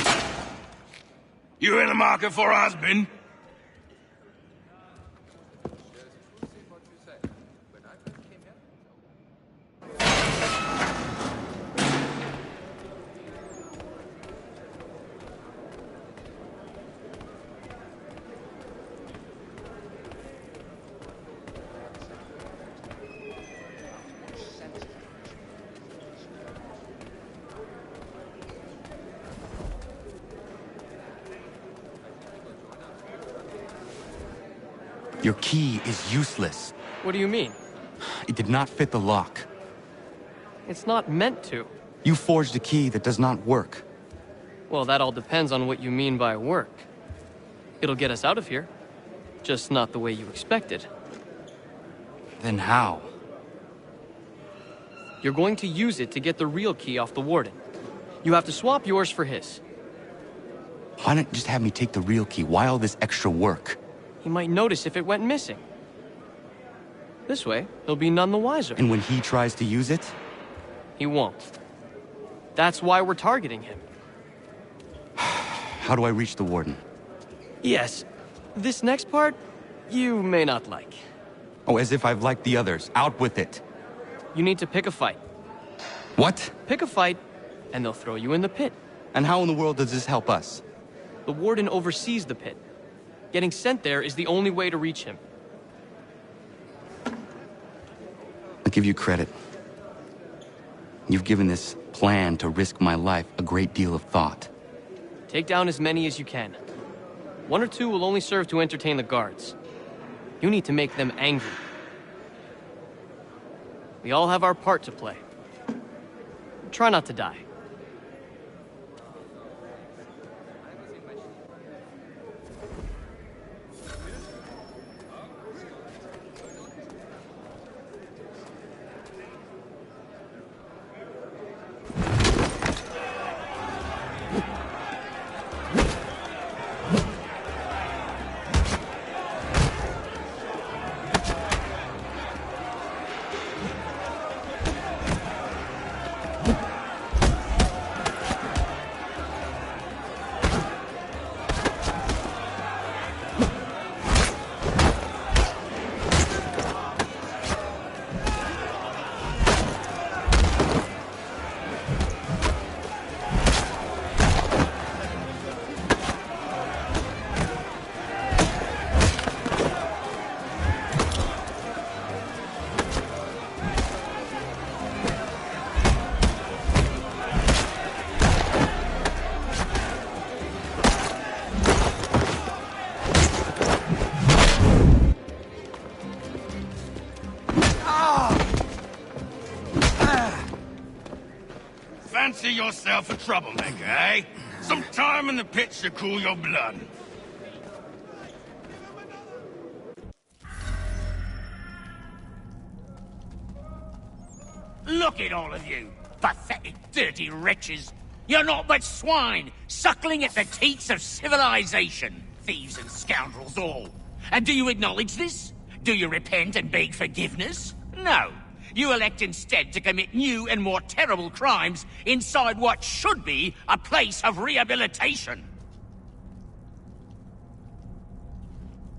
You in the market for a husband? Your key is useless. What do you mean? It did not fit the lock. It's not meant to. You forged a key that does not work. Well, that all depends on what you mean by work. It'll get us out of here. Just not the way you expected. Then how? You're going to use it to get the real key off the Warden. You have to swap yours for his. Why not just have me take the real key? Why all this extra work? He might notice if it went missing. This way, he'll be none the wiser. And when he tries to use it? He won't. That's why we're targeting him. How do I reach the Warden? Yes. This next part, you may not like. Oh, as if I've liked the others. Out with it. You need to pick a fight. What? Pick a fight, and they'll throw you in the pit. And how in the world does this help us? The Warden oversees the pit. Getting sent there is the only way to reach him. I'll give you credit. You've given this plan to risk my life a great deal of thought. Take down as many as you can. 1 or 2 will only serve to entertain the guards. You need to make them angry. We all have our part to play. Try not to die. Fancy yourself a troublemaker, eh? Some time in the pits to cool your blood. Look at all of you, pathetic, dirty wretches. You're not but swine, suckling at the teats of civilization. Thieves and scoundrels all. And do you acknowledge this? Do you repent and beg forgiveness? No. You elect instead to commit new and more terrible crimes inside what should be a place of rehabilitation.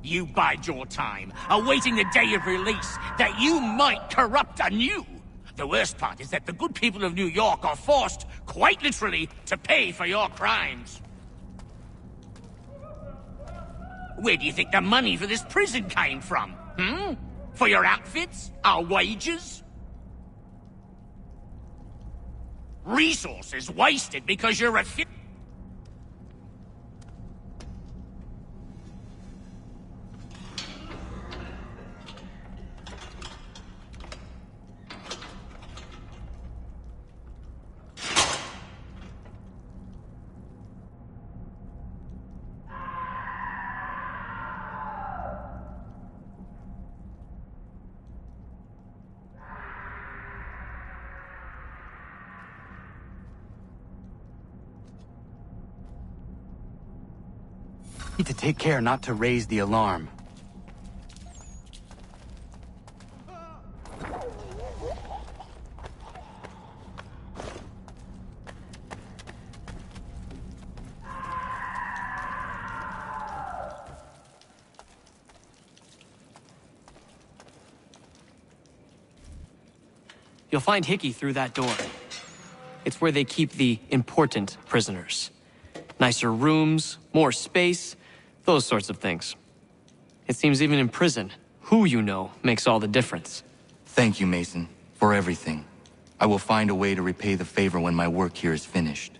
You bide your time, awaiting the day of release, that you might corrupt anew. The worst part is that the good people of New York are forced, quite literally, to pay for your crimes. Where do you think the money for this prison came from? For your outfits? Our wages? Resources wasted because you're a Need to take care not to raise the alarm. You'll find Hickey through that door. It's where they keep the important prisoners. Nicer rooms, more space, those sorts of things. It seems even in prison, who you know makes all the difference. Thank you, Mason, for everything. I will find a way to repay the favor when my work here is finished.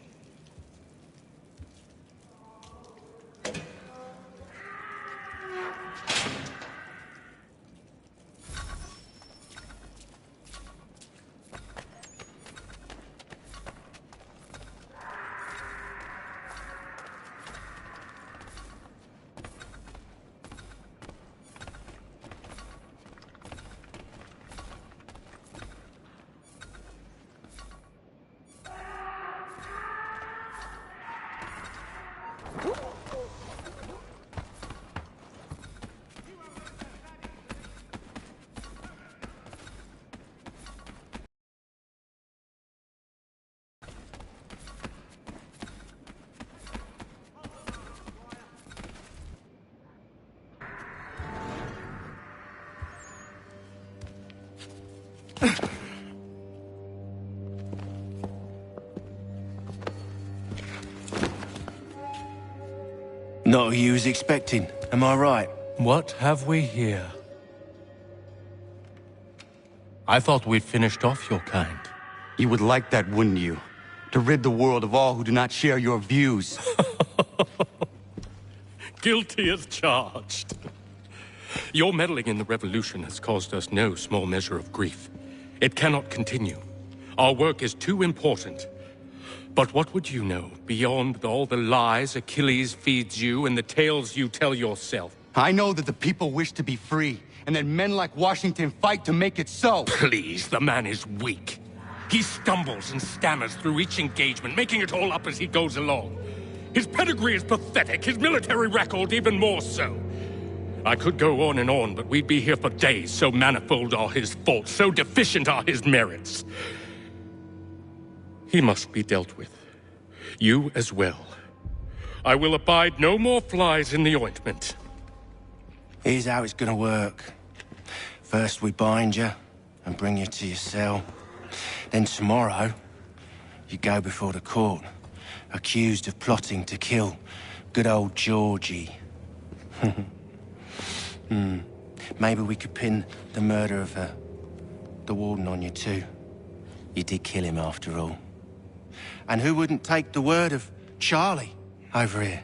Not who you was expecting, am I right? What have we here? I thought we'd finished off your kind. You would like that, wouldn't you? To rid the world of all who do not share your views. Guilty as charged. Your meddling in the revolution has caused us no small measure of grief. It cannot continue. Our work is too important. But what would you know beyond all the lies Achilles feeds you and the tales you tell yourself? I know that the people wish to be free, and that men like Washington fight to make it so. Please, the man is weak. He stumbles and stammers through each engagement, making it all up as he goes along. His pedigree is pathetic, his military record even more so. I could go on and on, but we'd be here for days, so manifold are his faults, so deficient are his merits. He must be dealt with. You as well. I will abide no more flies in the ointment. Here's how it's gonna work. First we bind you and bring you to your cell. Then tomorrow, you go before the court, accused of plotting to kill good old Georgie. Maybe we could pin the murder of the warden on you too. You did kill him after all. And who wouldn't take the word of Charlie over here?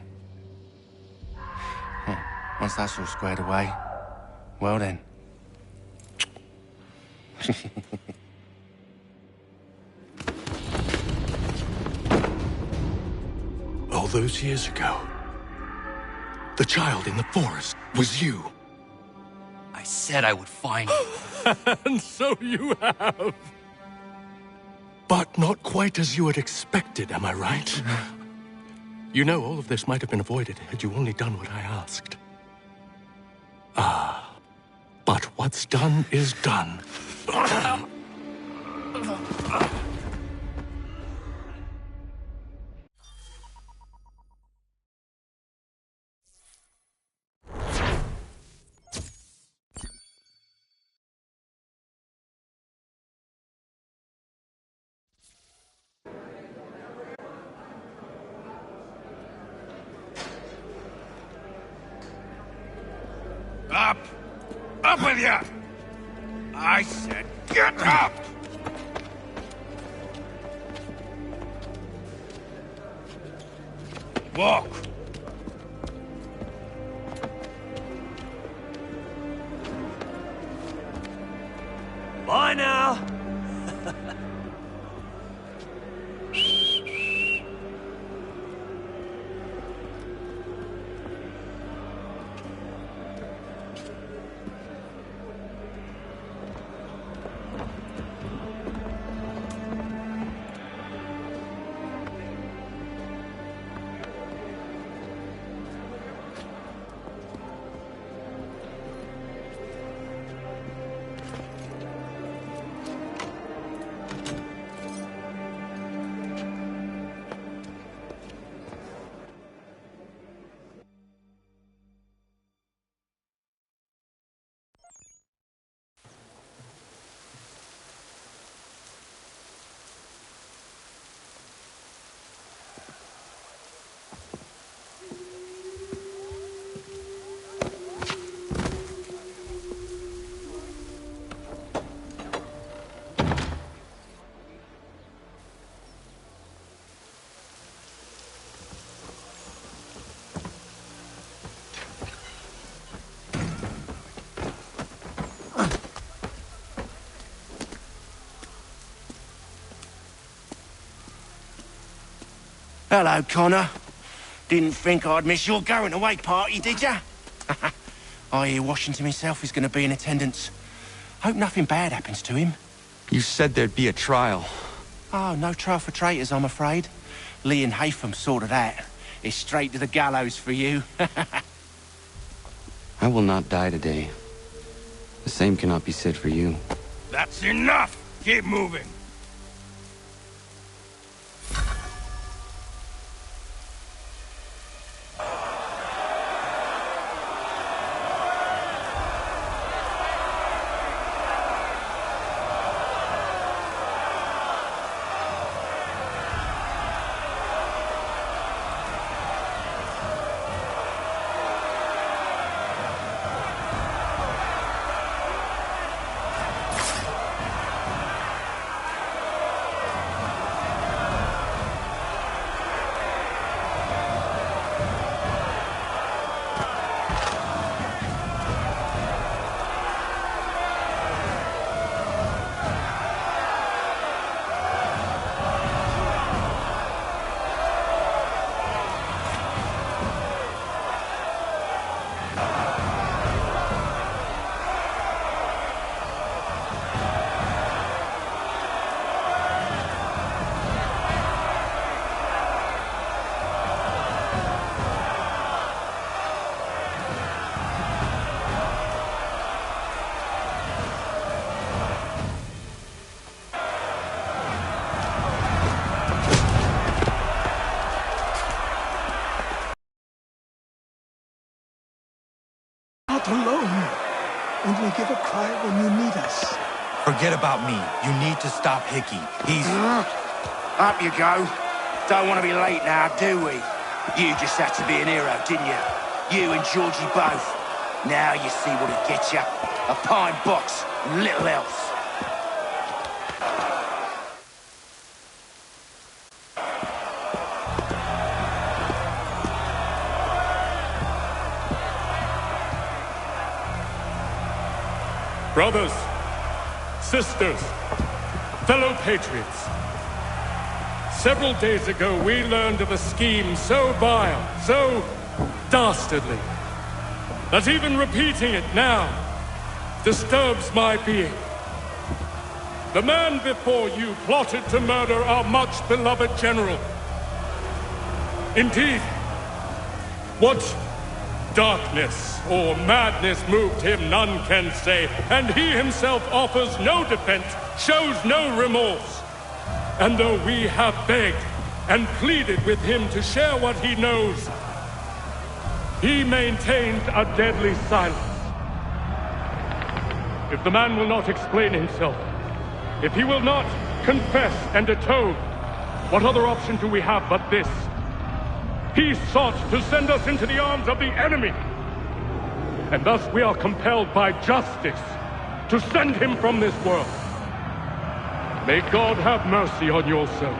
Once that's all squared away, well then. All those years ago, the child in the forest was you. I said I would find you. And so you have. But not quite as you had expected, am I right? You know, all of this might have been avoided had you only done what I asked. Ah, but what's done is done. Up! Up with you! I said get up! Walk! Bye now! Hello, Connor. Didn't think I'd miss your going-away party, did ya? I hear Washington himself is going to be in attendance. Hope nothing bad happens to him. You said there'd be a trial. Oh, no trial for traitors, I'm afraid. Lee and Haytham sorted that. It's straight to the gallows for you. I will not die today. The same cannot be said for you. That's enough! Keep moving! not alone. Only give a cry when you need us. Forget about me. You need to stop Hickey. He's... Up you go. Don't want to be late now, do we? You just had to be an hero, didn't you? You and Georgie both. Now you see what it gets you. A pine box and little else. Brothers, sisters, fellow patriots. Several days ago, we learned of a scheme so vile, so dastardly, that even repeating it now disturbs my being. The man before you plotted to murder our much-beloved general. Indeed, what darkness or madness moved him, none can say, and he himself offers no defense, shows no remorse. And though we have begged and pleaded with him to share what he knows, he maintains a deadly silence. If the man will not explain himself, if he will not confess and atone, what other option do we have but this? He sought to send us into the arms of the enemy. And thus we are compelled by justice to send him from this world. May God have mercy on your soul.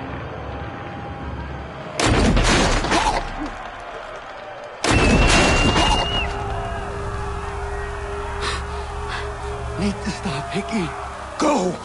Need to stop Hickey. Go!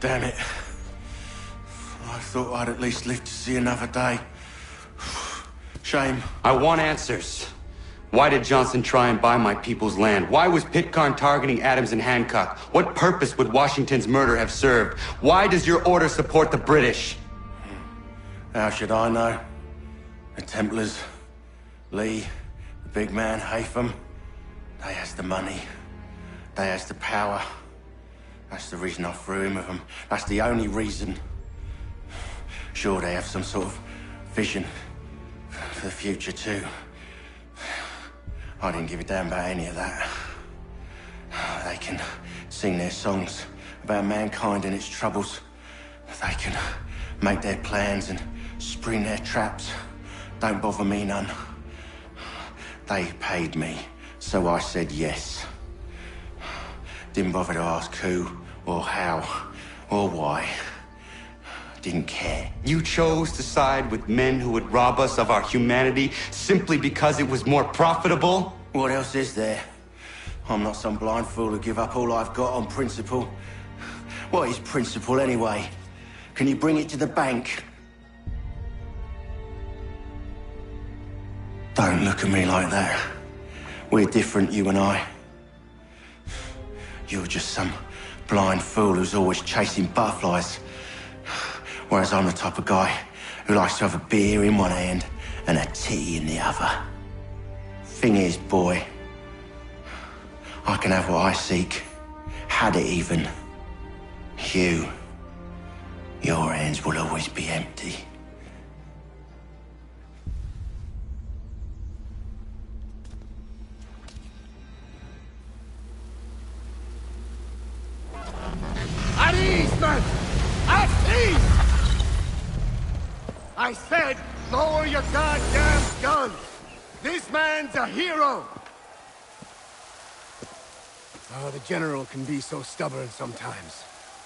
Damn it. I thought I'd at least live to see another day. Shame. I want answers. Why did Johnson try and buy my people's land? Why was Pitcairn targeting Adams and Hancock? What purpose would Washington's murder have served? Why does your order support the British? How should I know? The Templars, Lee, the big man, Haytham, they has the money. They has the power. That's the reason I threw him with them. That's the only reason. Sure, they have some sort of vision for the future, too. I didn't give a damn about any of that. They can sing their songs about mankind and its troubles. They can make their plans and spring their traps. Don't bother me none. They paid me, so I said yes. Didn't bother to ask who, or how, or why. Didn't care. You chose to side with men who would rob us of our humanity simply because it was more profitable? What else is there? I'm not some blind fool who give up all I've got on principle. What is principle anyway? Can you bring it to the bank? Don't look at me like that. We're different, you and I. You're just some blind fool who's always chasing butterflies. Whereas I'm the type of guy who likes to have a beer in one hand and a tea in the other. Thing is, boy, I can have what I seek. Had it even. Your hands will always be empty. At ease, men! At ease! I said, lower your goddamn guns! This man's a hero! Oh, the General can be so stubborn sometimes.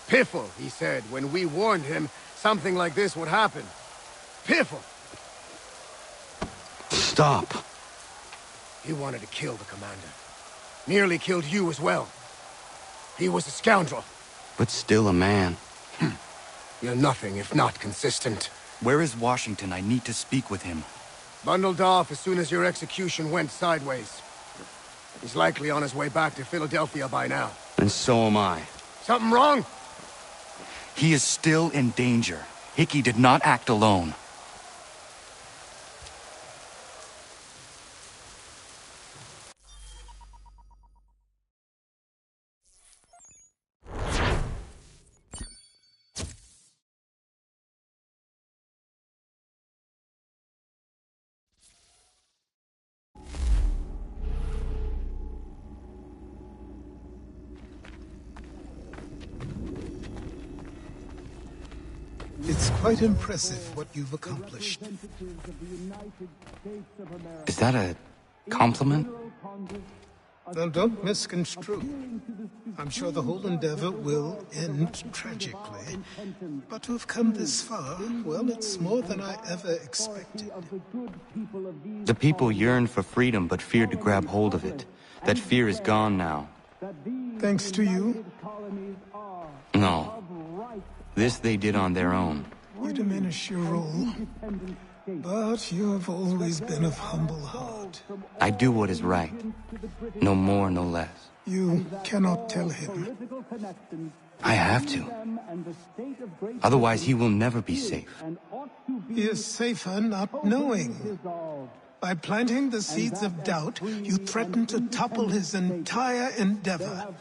Piffle, he said, when we warned him something like this would happen. Piffle! Stop. He wanted to kill the commander. Nearly killed you as well. He was a scoundrel. But still a man. You're nothing if not consistent. Where is Washington? I need to speak with him. Bundled off as soon as your execution went sideways. He's likely on his way back to Philadelphia by now. And so am I. Something wrong? He is still in danger. Hickey did not act alone. It's quite impressive what you've accomplished. Is that a compliment? Now, don't misconstrue. I'm sure the whole endeavor will end tragically. But to have come this far, well, it's more than I ever expected. The people yearned for freedom but feared to grab hold of it. That fear is gone now. Thanks to you? No. This they did on their own. You diminish your role. But you have always been of humble heart. I do what is right. No more, no less. You cannot tell him. I have to. Otherwise, he will never be safe. He is safer not knowing. By planting the seeds of doubt, you threaten to topple his entire endeavor.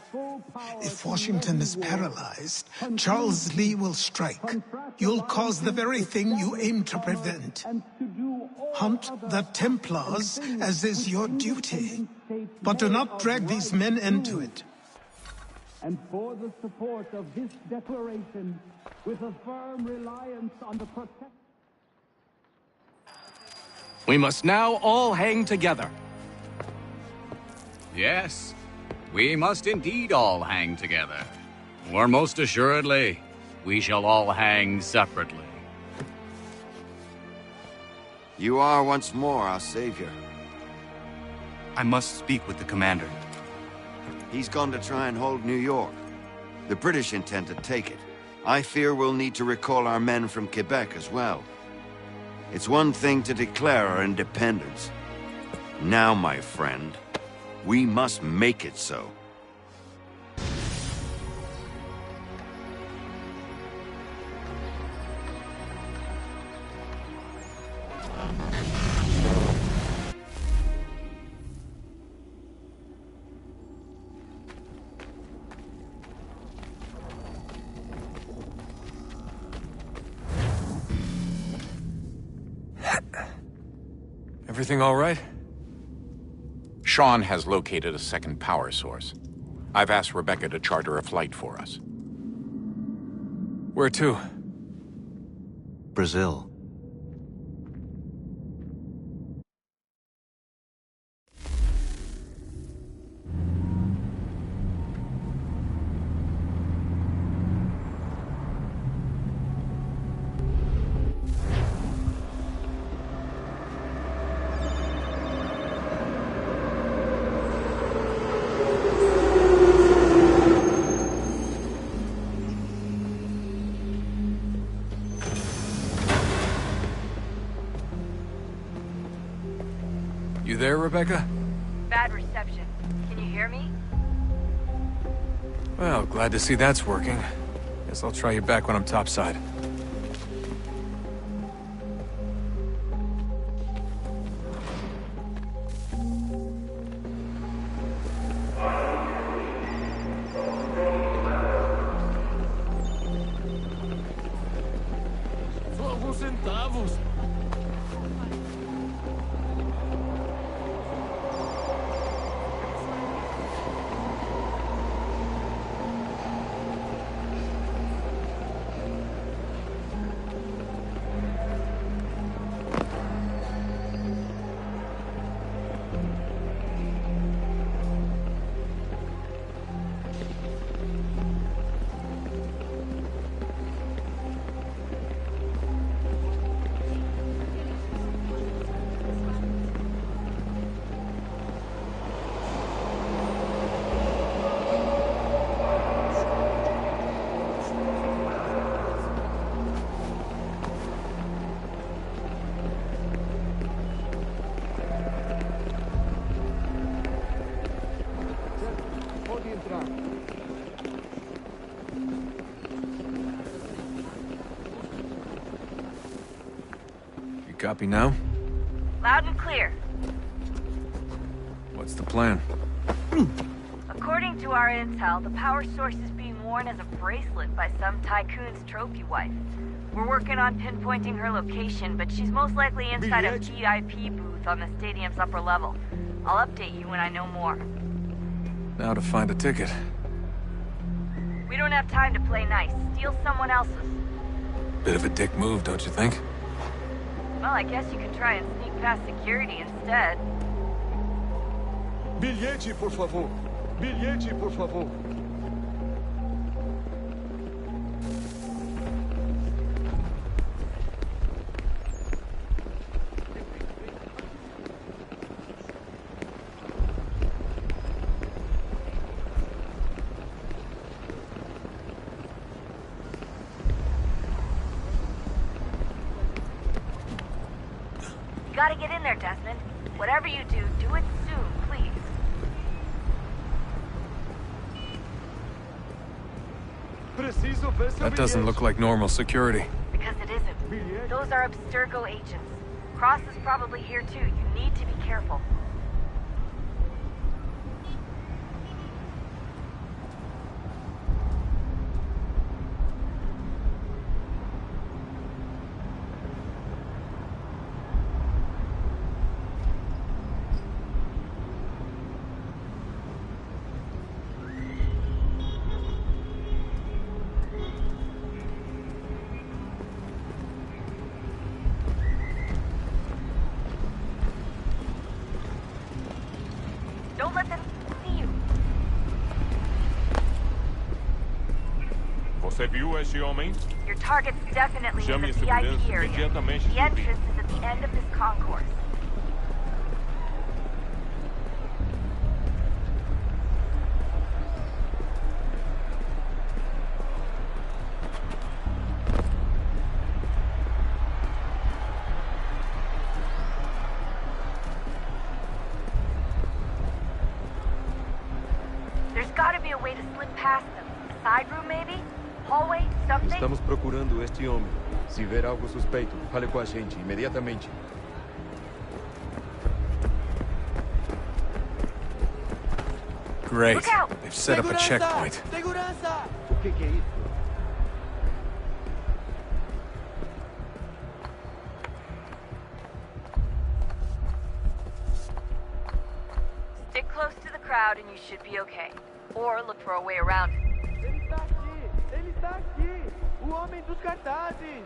If Washington is paralyzed, Charles Lee will strike. You'll cause the very thing you aim to prevent. Hunt the Templars, as is your duty. But do not drag these men into it. And for the support of this declaration, with a firm reliance on the protection... We must now all hang together. Yes, we must indeed all hang together. Or most assuredly, we shall all hang separately. You are once more our savior. I must speak with the commander. He's gone to try and hold New York. The British intend to take it. I fear we'll need to recall our men from Quebec as well. It's one thing to declare our independence. Now, my friend, we must make it so. Everything all right? Sean has located a second power source. I've asked Rebecca to charter a flight for us. Where to? Brazil. You there, Rebecca? Bad reception. Can you hear me? Well, glad to see that's working. Guess I'll try you back when I'm topside. centavos. Copy now? Loud and clear. What's the plan? According to our intel, the power source is being worn as a bracelet by some tycoon's trophy wife. We're working on pinpointing her location, but she's most likely inside a VIP booth on the stadium's upper level. I'll update you when I know more. Now to find a ticket. We don't have time to play nice. Steal someone else's. Bit of a dick move, don't you think? Well, I guess you can try and sneak past security instead. Bilhete, por favor. Bilhete, por favor. You gotta get in there, Desmond. Whatever you do, do it soon, please. That doesn't look like normal security. Because it isn't. Those are Abstergo agents. Cross is probably here too. You need to be careful. Don't let them see you. Você viu esse homem? Your target's definitely in Chame the a segurança VIP area. imediatamente. The entrance is at the end of this concourse. There's gotta be a way to slip past them. A side room, maybe? Hallway? Something? Estamos procurando este homem. Se ver algo suspeito, fale com a gente imediatamente. Great. Look out! They've set up a checkpoint. Segurança! O que é isso? Stick close to the crowd and you should be okay. Or look for a way around. Ele está aqui! Ele está aqui! O homem dos cartazes!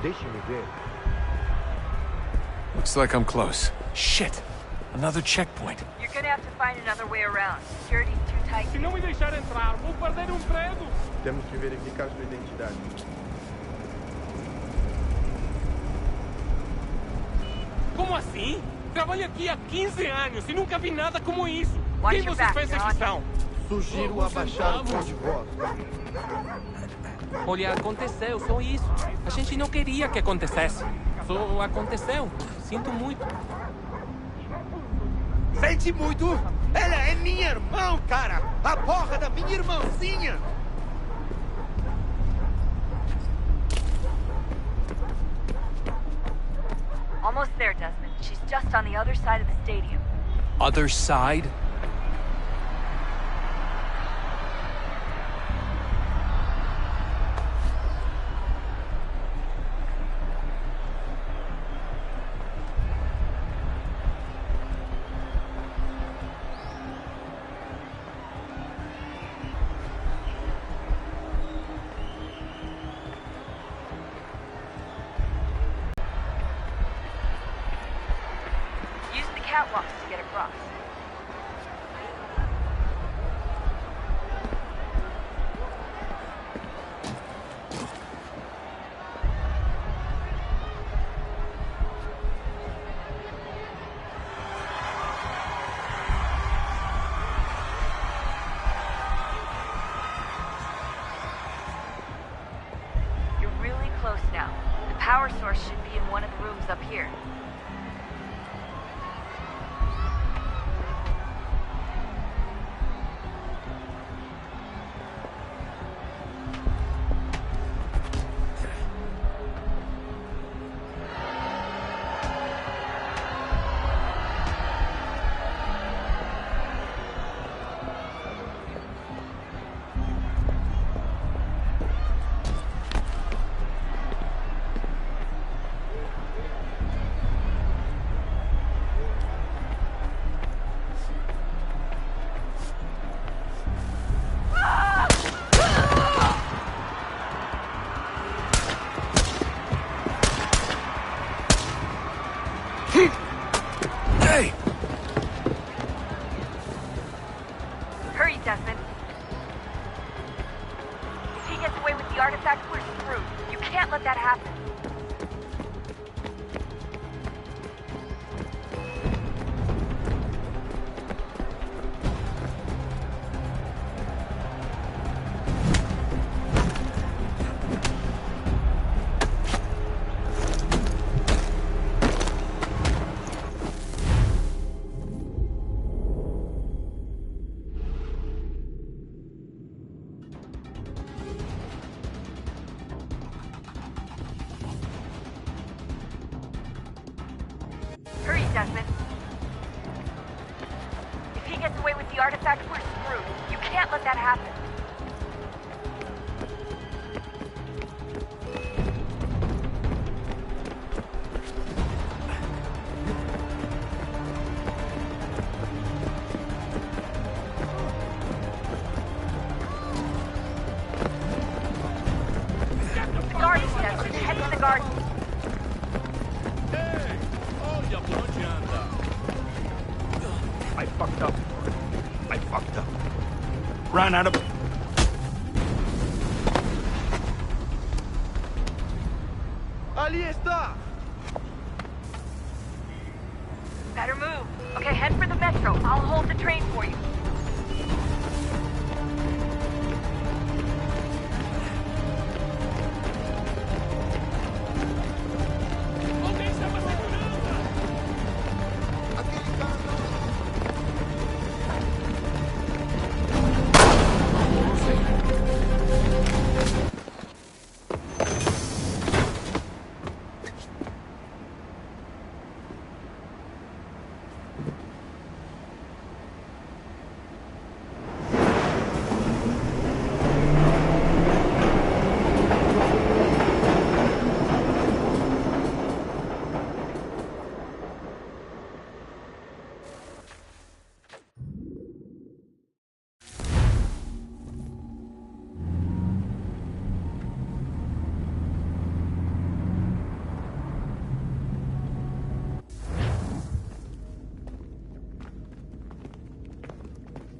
Deixe-me ver. Looks like I'm close. Shit! Another checkpoint. You're gonna have to find another way around. Security's too tight. Se não me deixar entrar, vou perder emprego. Temos que verificar sua identidade. Como assim? Trabalho aqui há 15 anos e nunca vi nada como isso. Watch Quem your vocês back, pensam John. que são? Sugiro abaixar o tom de voz. Olha, aconteceu, só isso. A gente não queria que acontecesse. Só aconteceu. Sinto muito. Sente muito? Ela é minha irmã, cara! A porra da minha irmãzinha! Almost there, Desmond. She's just on the other side of the stadium. Other side? Use the catwalks to get across. You're really close now. The power source should be in one of the rooms up here. Desmond. If he gets away with the artifact, we're screwed. You can't let that happen. The garden, Desmond. Head to the garden. I fucked up. Ran out of... Ali está! Better move. Okay, head for the metro. I'll hold the train for you.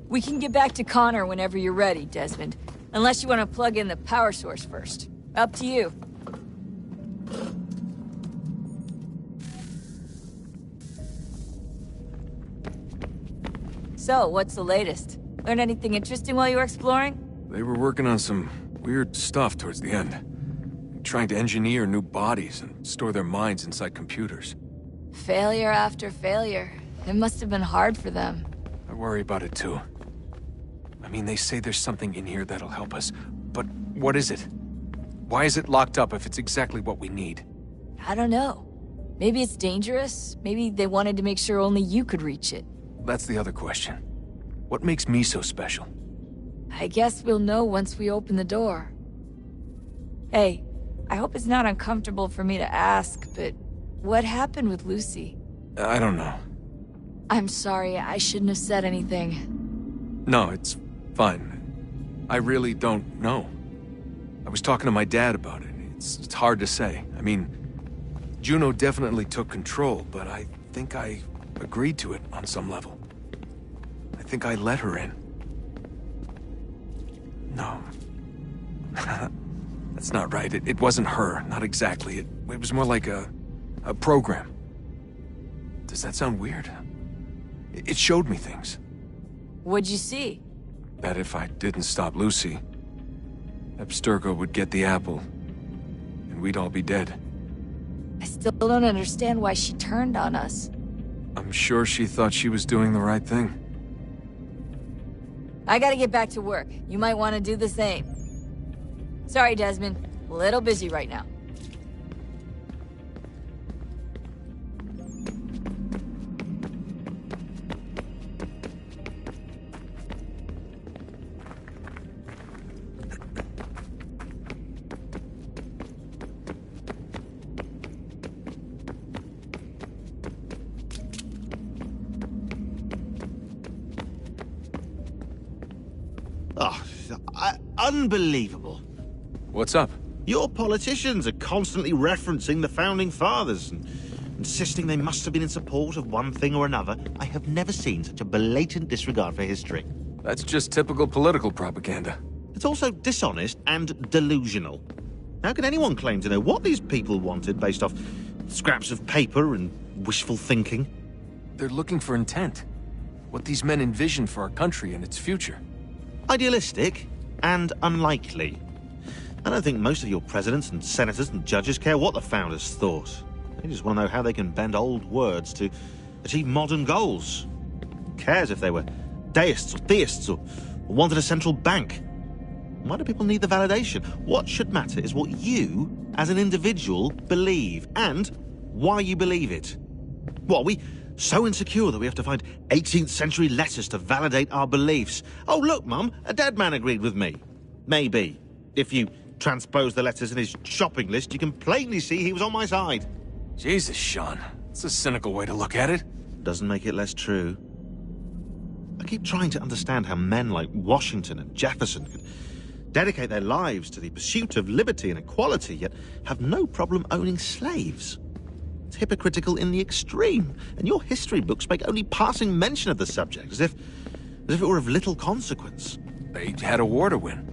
We can get back to Connor whenever you're ready, Desmond. Unless you want to plug in the power source first. Up to you. So, what's the latest? Learn anything interesting while you were exploring? They were working on some weird stuff towards the end. Trying to engineer new bodies and store their minds inside computers. Failure after failure. It must have been hard for them. I worry about it too. I mean, they say there's something in here that'll help us, but what is it? Why is it locked up if it's exactly what we need? I don't know. Maybe it's dangerous. Maybe they wanted to make sure only you could reach it. That's the other question. What makes me so special? I guess we'll know once we open the door. Hey, I hope it's not uncomfortable for me to ask, but what happened with Lucy? I don't know. I'm sorry, I shouldn't have said anything. No, it's fine. I really don't know. I was talking to my dad about it. It's hard to say. I mean, Juno definitely took control, but I think I agreed to it on some level. I think I let her in. No. That's not right. It wasn't her. Not exactly. It was more like a program. Does that sound weird? It showed me things. What'd you see? That if I didn't stop Lucy, Abstergo would get the apple, and we'd all be dead. I still don't understand why she turned on us. I'm sure she thought she was doing the right thing. I gotta get back to work. You might want to do the same. Sorry, Desmond. A little busy right now. Unbelievable. What's up? Your politicians are constantly referencing the Founding Fathers and insisting they must have been in support of one thing or another. I have never seen such a blatant disregard for history. That's just typical political propaganda. It's also dishonest and delusional. How can anyone claim to know what these people wanted based off scraps of paper and wishful thinking? They're looking for intent. What these men envision for our country and its future. Idealistic and unlikely. I don't think most of your presidents and senators and judges care what the founders thought. They just want to know how they can bend old words to achieve modern goals. Who cares if they were deists or theists or wanted a central bank? Why do people need the validation? What should matter is what you, as an individual, believe, and why you believe it. What, are we So insecure that we have to find 18th century letters to validate our beliefs. Oh, look, Mum, a dead man agreed with me. Maybe. If you transpose the letters in his shopping list, you can plainly see he was on my side. Jesus, Sean. It's a cynical way to look at it. Doesn't make it less true. I keep trying to understand how men like Washington and Jefferson could dedicate their lives to the pursuit of liberty and equality, yet have no problem owning slaves. It's hypocritical in the extreme, and your history books make only passing mention of the subject, as if it were of little consequence. They had a war to win.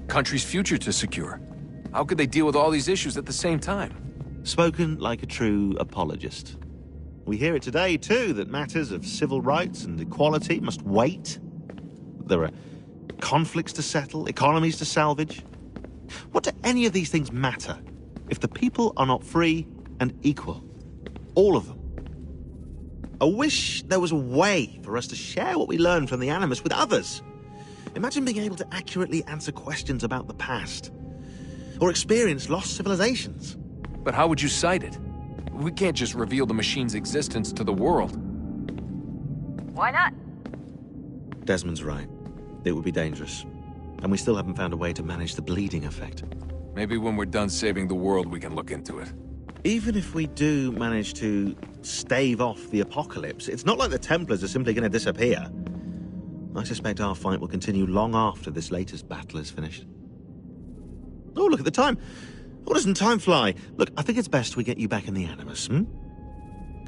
Country's future to secure. How could they deal with all these issues at the same time? Spoken like a true apologist. We hear it today, too, that matters of civil rights and equality must wait. There are conflicts to settle, economies to salvage. What do any of these things matter if the people are not free and equal? All of them. I wish there was a way for us to share what we learn from the Animus with others. Imagine being able to accurately answer questions about the past, or experience lost civilizations. But how would you cite it? We can't just reveal the machine's existence to the world. Why not? Desmond's right. It would be dangerous. And we still haven't found a way to manage the bleeding effect. Maybe when we're done saving the world, we can look into it. Even if we do manage to stave off the apocalypse, it's not like the Templars are simply going to disappear. I suspect our fight will continue long after this latest battle is finished. Oh, look at the time. Oh, doesn't time fly? Look, I think it's best we get you back in the Animus, Come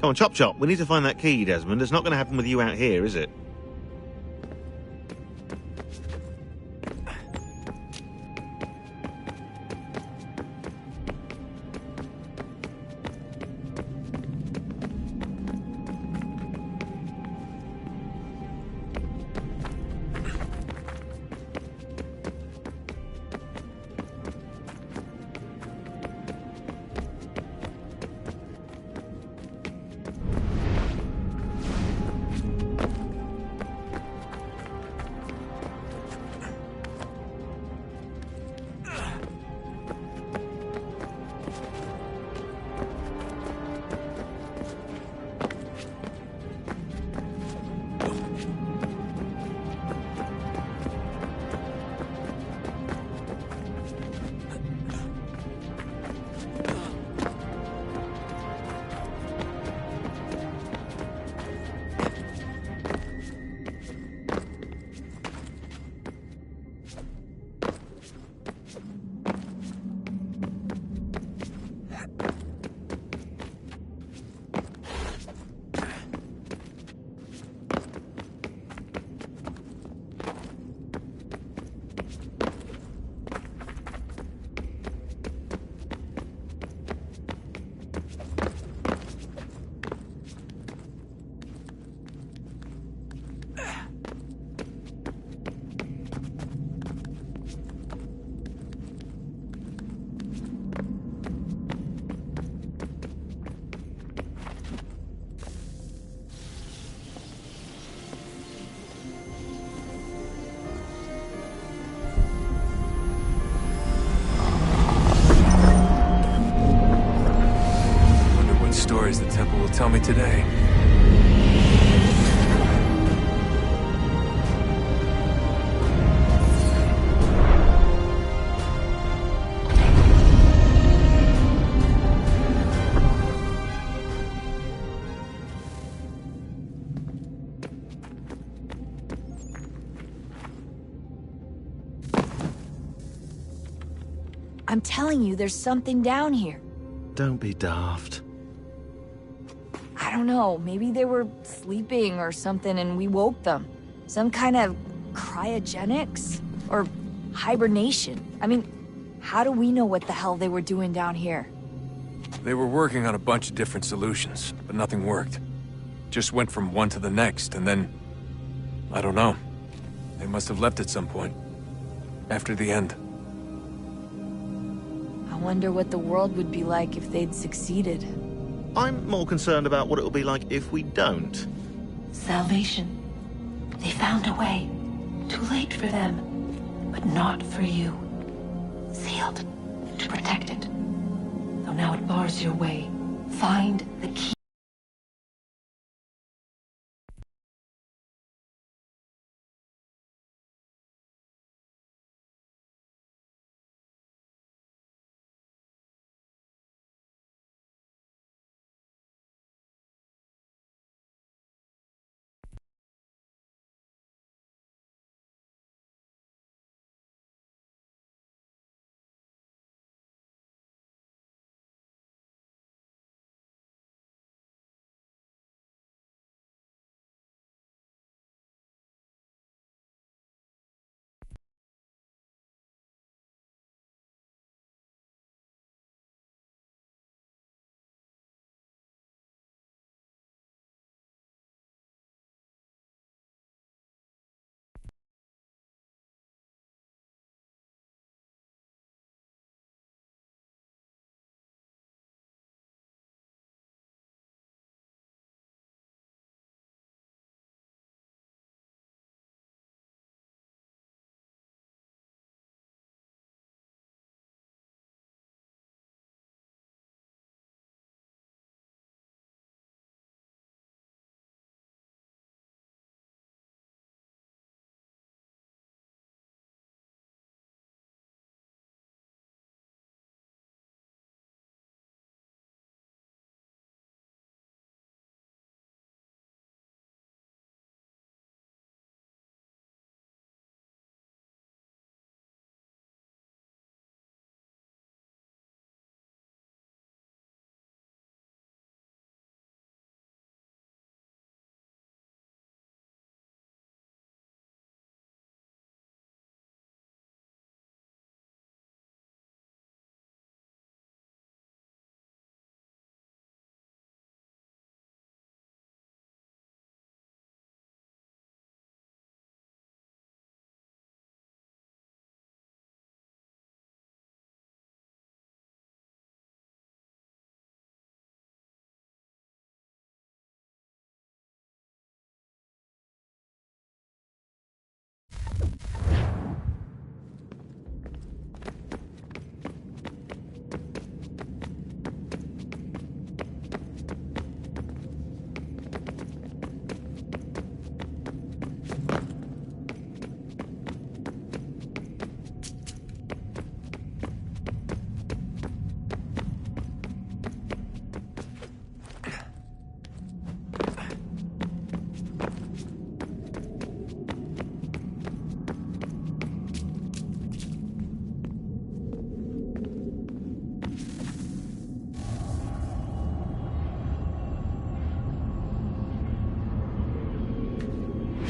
on, Chop Chop. We need to find that key, Desmond. It's not going to happen with you out here, is it? The temple will tell me today. I'm telling you, there's something down here. Don't be daft. I don't know, maybe they were sleeping or something and we woke them. Some kind of cryogenics? Or hibernation? I mean, how do we know what the hell they were doing down here? They were working on a bunch of different solutions, but nothing worked. Just went from one to the next, and then... I don't know. They must have left at some point. After the end. I wonder what the world would be like if they'd succeeded. I'm more concerned about what it will be like if we don't. Salvation. They found a way. Too late for them, but not for you. Sealed to protect it. Though now it bars your way. Find the key.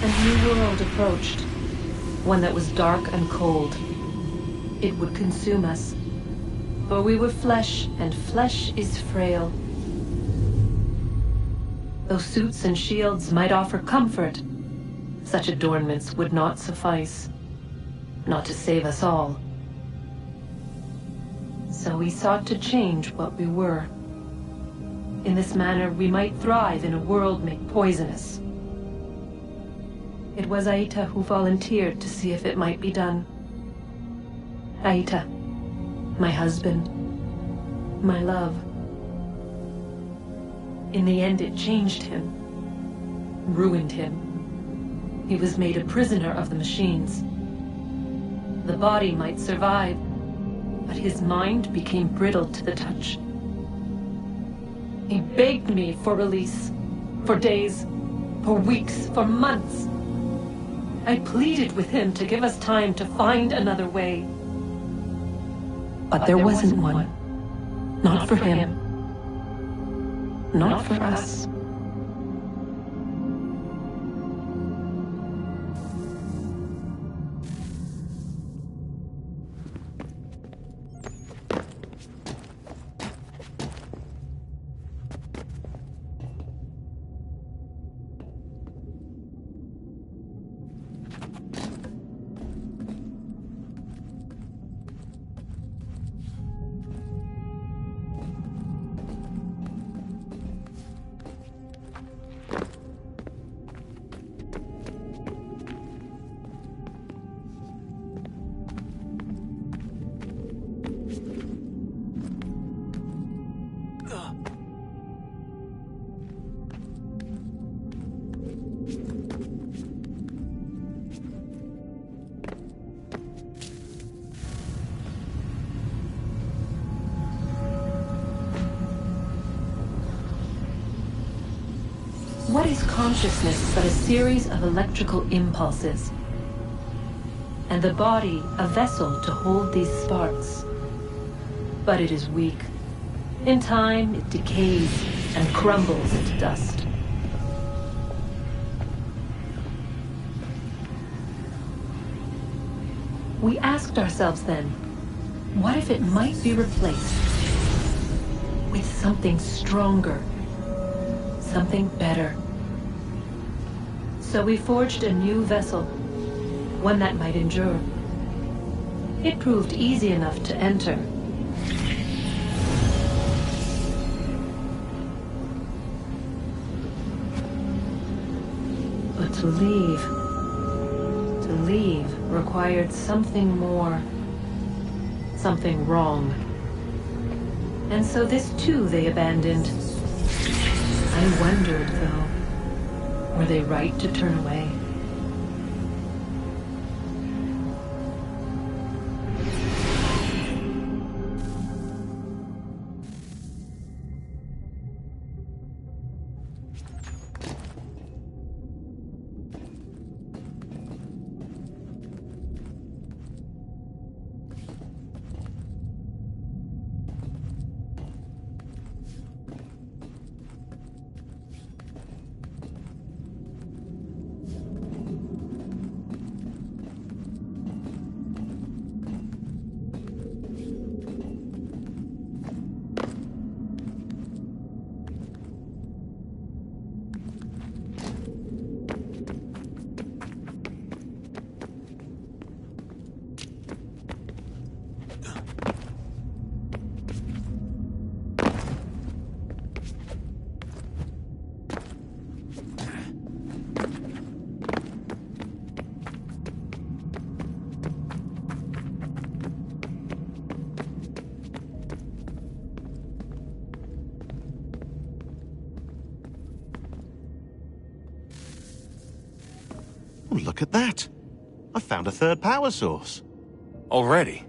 A new world approached. One that was dark and cold. It would consume us. For we were flesh, and flesh is frail. Though suits and shields might offer comfort, such adornments would not suffice. Not to save us all. So we sought to change what we were. In this manner, we might thrive in a world made poisonous. It was Aita who volunteered to see if it might be done. Aita, my husband, my love. In the end, it changed him, ruined him. He was made a prisoner of the machines. The body might survive, but his mind became brittle to the touch. He begged me for release, for days, for weeks, for months. I pleaded with him to give us time to find another way. But there wasn't one. Not for him. Not for us. What is consciousness but a series of electrical impulses? And the body a vessel to hold these sparks. But it is weak. In time, it decays and crumbles into dust. We asked ourselves then, what if it might be replaced with something stronger, something better? So we forged a new vessel, one that might endure. It proved easy enough to enter. But to leave required something more, something wrong. And so this too they abandoned. I wondered, though, were they right to turn away? Oh, look at that. I found a third power source. Already?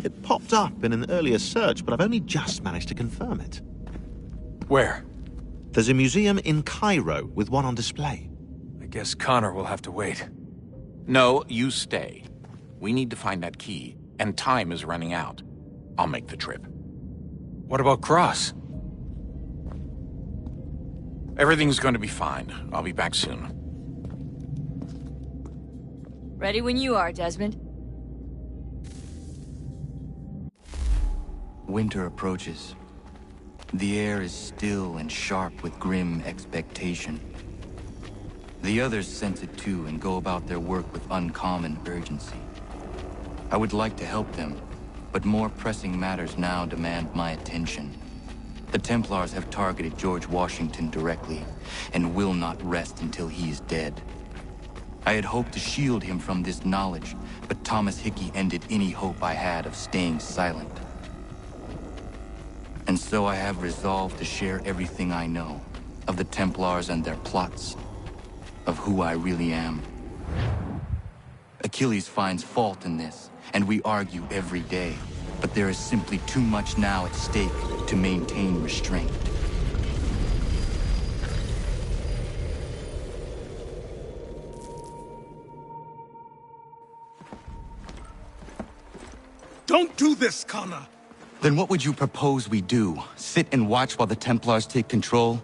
It popped up in an earlier search, but I've only just managed to confirm it. Where? There's a museum in Cairo with one on display. I guess Connor will have to wait. No, you stay. We need to find that key, and time is running out. I'll make the trip. What about Cross? Everything's going to be fine. I'll be back soon. Ready when you are, Desmond. Winter approaches. The air is still and sharp with grim expectation. The others sense it too and go about their work with uncommon urgency. I would like to help them, but more pressing matters now demand my attention. The Templars have targeted George Washington directly, and will not rest until he is dead. I had hoped to shield him from this knowledge, but Thomas Hickey ended any hope I had of staying silent. And so I have resolved to share everything I know, of the Templars and their plots, of who I really am. Achilles finds fault in this, and we argue every day, but there is simply too much now at stake to maintain restraint. Don't do this, Connor! Then what would you propose we do? Sit and watch while the Templars take control?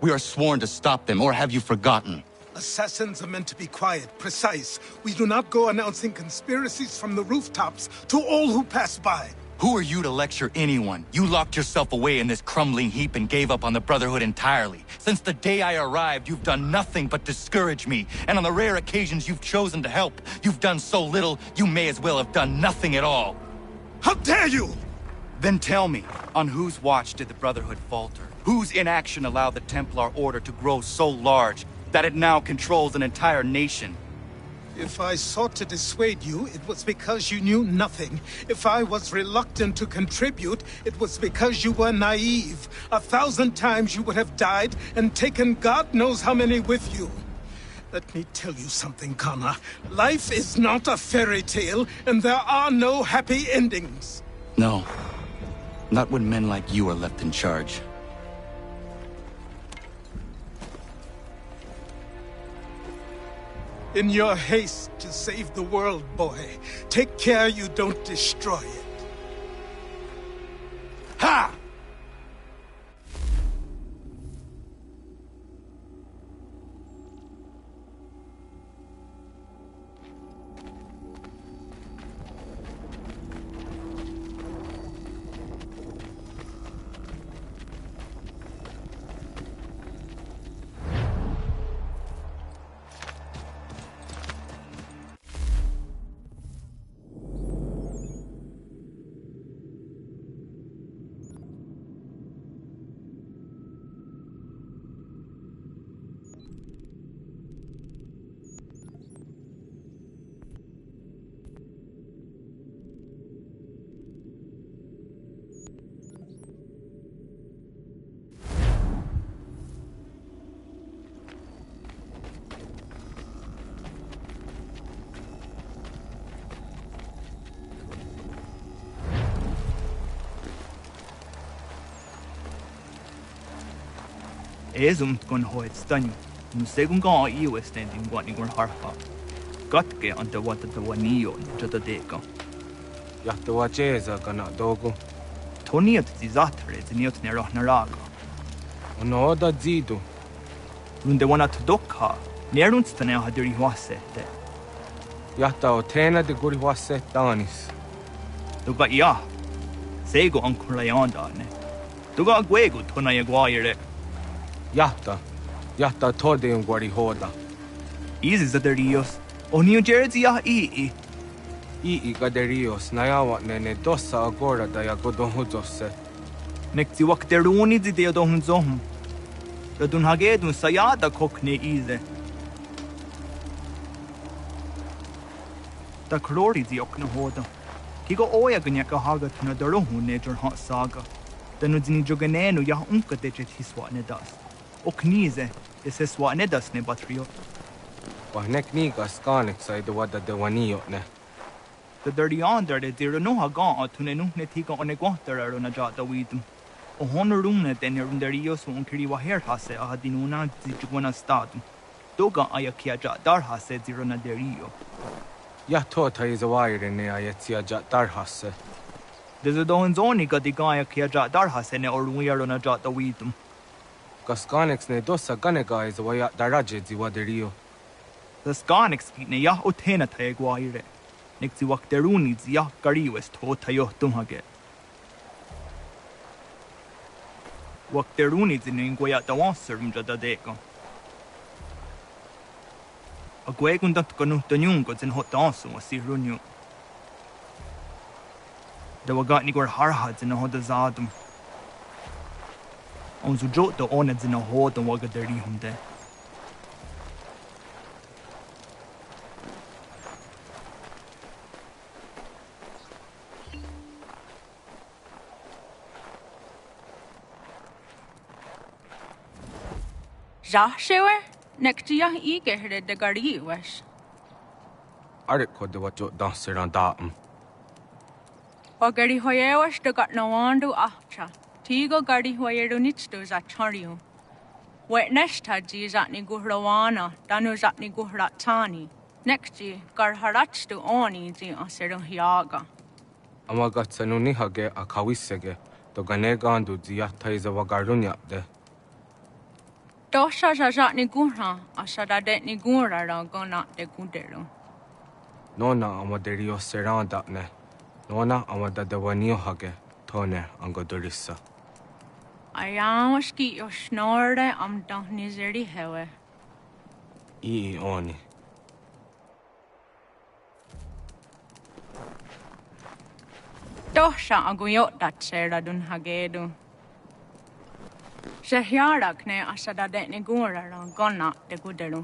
We are sworn to stop them, or have you forgotten? Assassins are meant to be quiet, precise. We do not go announcing conspiracies from the rooftops to all who pass by. Who are you to lecture anyone? You locked yourself away in this crumbling heap and gave up on the Brotherhood entirely. Since the day I arrived, you've done nothing but discourage me. And on the rare occasions you've chosen to help, you've done so little, you may as well have done nothing at all. How dare you! Then tell me, on whose watch did the Brotherhood falter? Whose inaction allowed the Templar Order to grow so large that it now controls an entire nation? If I sought to dissuade you, it was because you knew nothing. If I was reluctant to contribute, it was because you were naive. 1,000 times you would have died and taken God knows how many with you. Let me tell you something, Connor. Life is not a fairy tale, and there are no happy endings. No. Not when men like you are left in charge. In your haste to save the world, boy, take care you don't destroy it. Ha! Ezumt gon hoit stanyu, nu segun ga iu estendin gwani gon harha. Gatke ante wata the wanio jota deka. Yahta wacheza kana dogo. Toniat zizatre ziniot nerah naraga. Ono da zidu. Runde wana tdokha, nerunstane hadiri wasete. Yahta otena de guri wasete danis. Duga ya. Sego ankulayandane. Duga gwego tona yagwaire. Yahta tode un guari hoda. Easy zaderios. O New Jersey ya ii. Ii gaderios nayawa nene dosa agora da yagodonhuzose. Nekti wakteruni zi deodonhuzom. Yadun hagedun sayada kokne ize. Da krori zi okna hoda. Kigo oya ganyaka haga tuna darohu nejor hot saga. Danu zini joganenu ya unka dejet hiswa nedas. Oknize, ese swa nedas ne batrio. Wahnek niga skanek sa ido wada de wanio ne. The dirty under de dira no haga atune nuhne tiga onegwater na jata widum. O honorumne den derios un kiri waher hase ahadinuna zijwana stadum. Doga ayakia dar hase zirona derio. Ya tota is a wire ne ayetsia dar hase. There's a don zoni gadiga ayakia dar hase ne or weirona jata widum. Kaskanex ne dosa ganega is a waya daraje ziwaderio. The Scarnix Nea Otena Taguire. Nixi Wakteruni Zia Gari West Hotayo Tumhage. Wakteruni in Guaya the Wanserum Jadadeco. A Guegundat Gonutanyungos in Hot Danso was Sirunu. There were got Nigor Harhads in a Hodazadum. On Zujot the Oneds in a Hot and Wagaderi there. Joshua, next year he get the Gari was. Arik could do what you dancer on Datum. Gari Hoyewas the got no one do after. Tigo Gari Hoyedo Nitstos at Chario. Wet nest had Zizatni Guhrawana, Danuzatni Guhratani. Next year, Garharats to Oni the Asedo Hiaga. Amagatsanuni Hage a Kawisege, the Ganegan do Ziata is a Wagarunya de. Dosha Jatni Gura, Asada Detni Gura, Gona de Gudero. Nona Amaderio Serandapne, Nona Amada de Wanio Hage, Tone, Angodorissa. I am ski your snore, am down nizeri hewe. Oni. Dosha aguyot dat sera dun hagedu. Shehyarak ne asada detni gura, Gona de Gudero.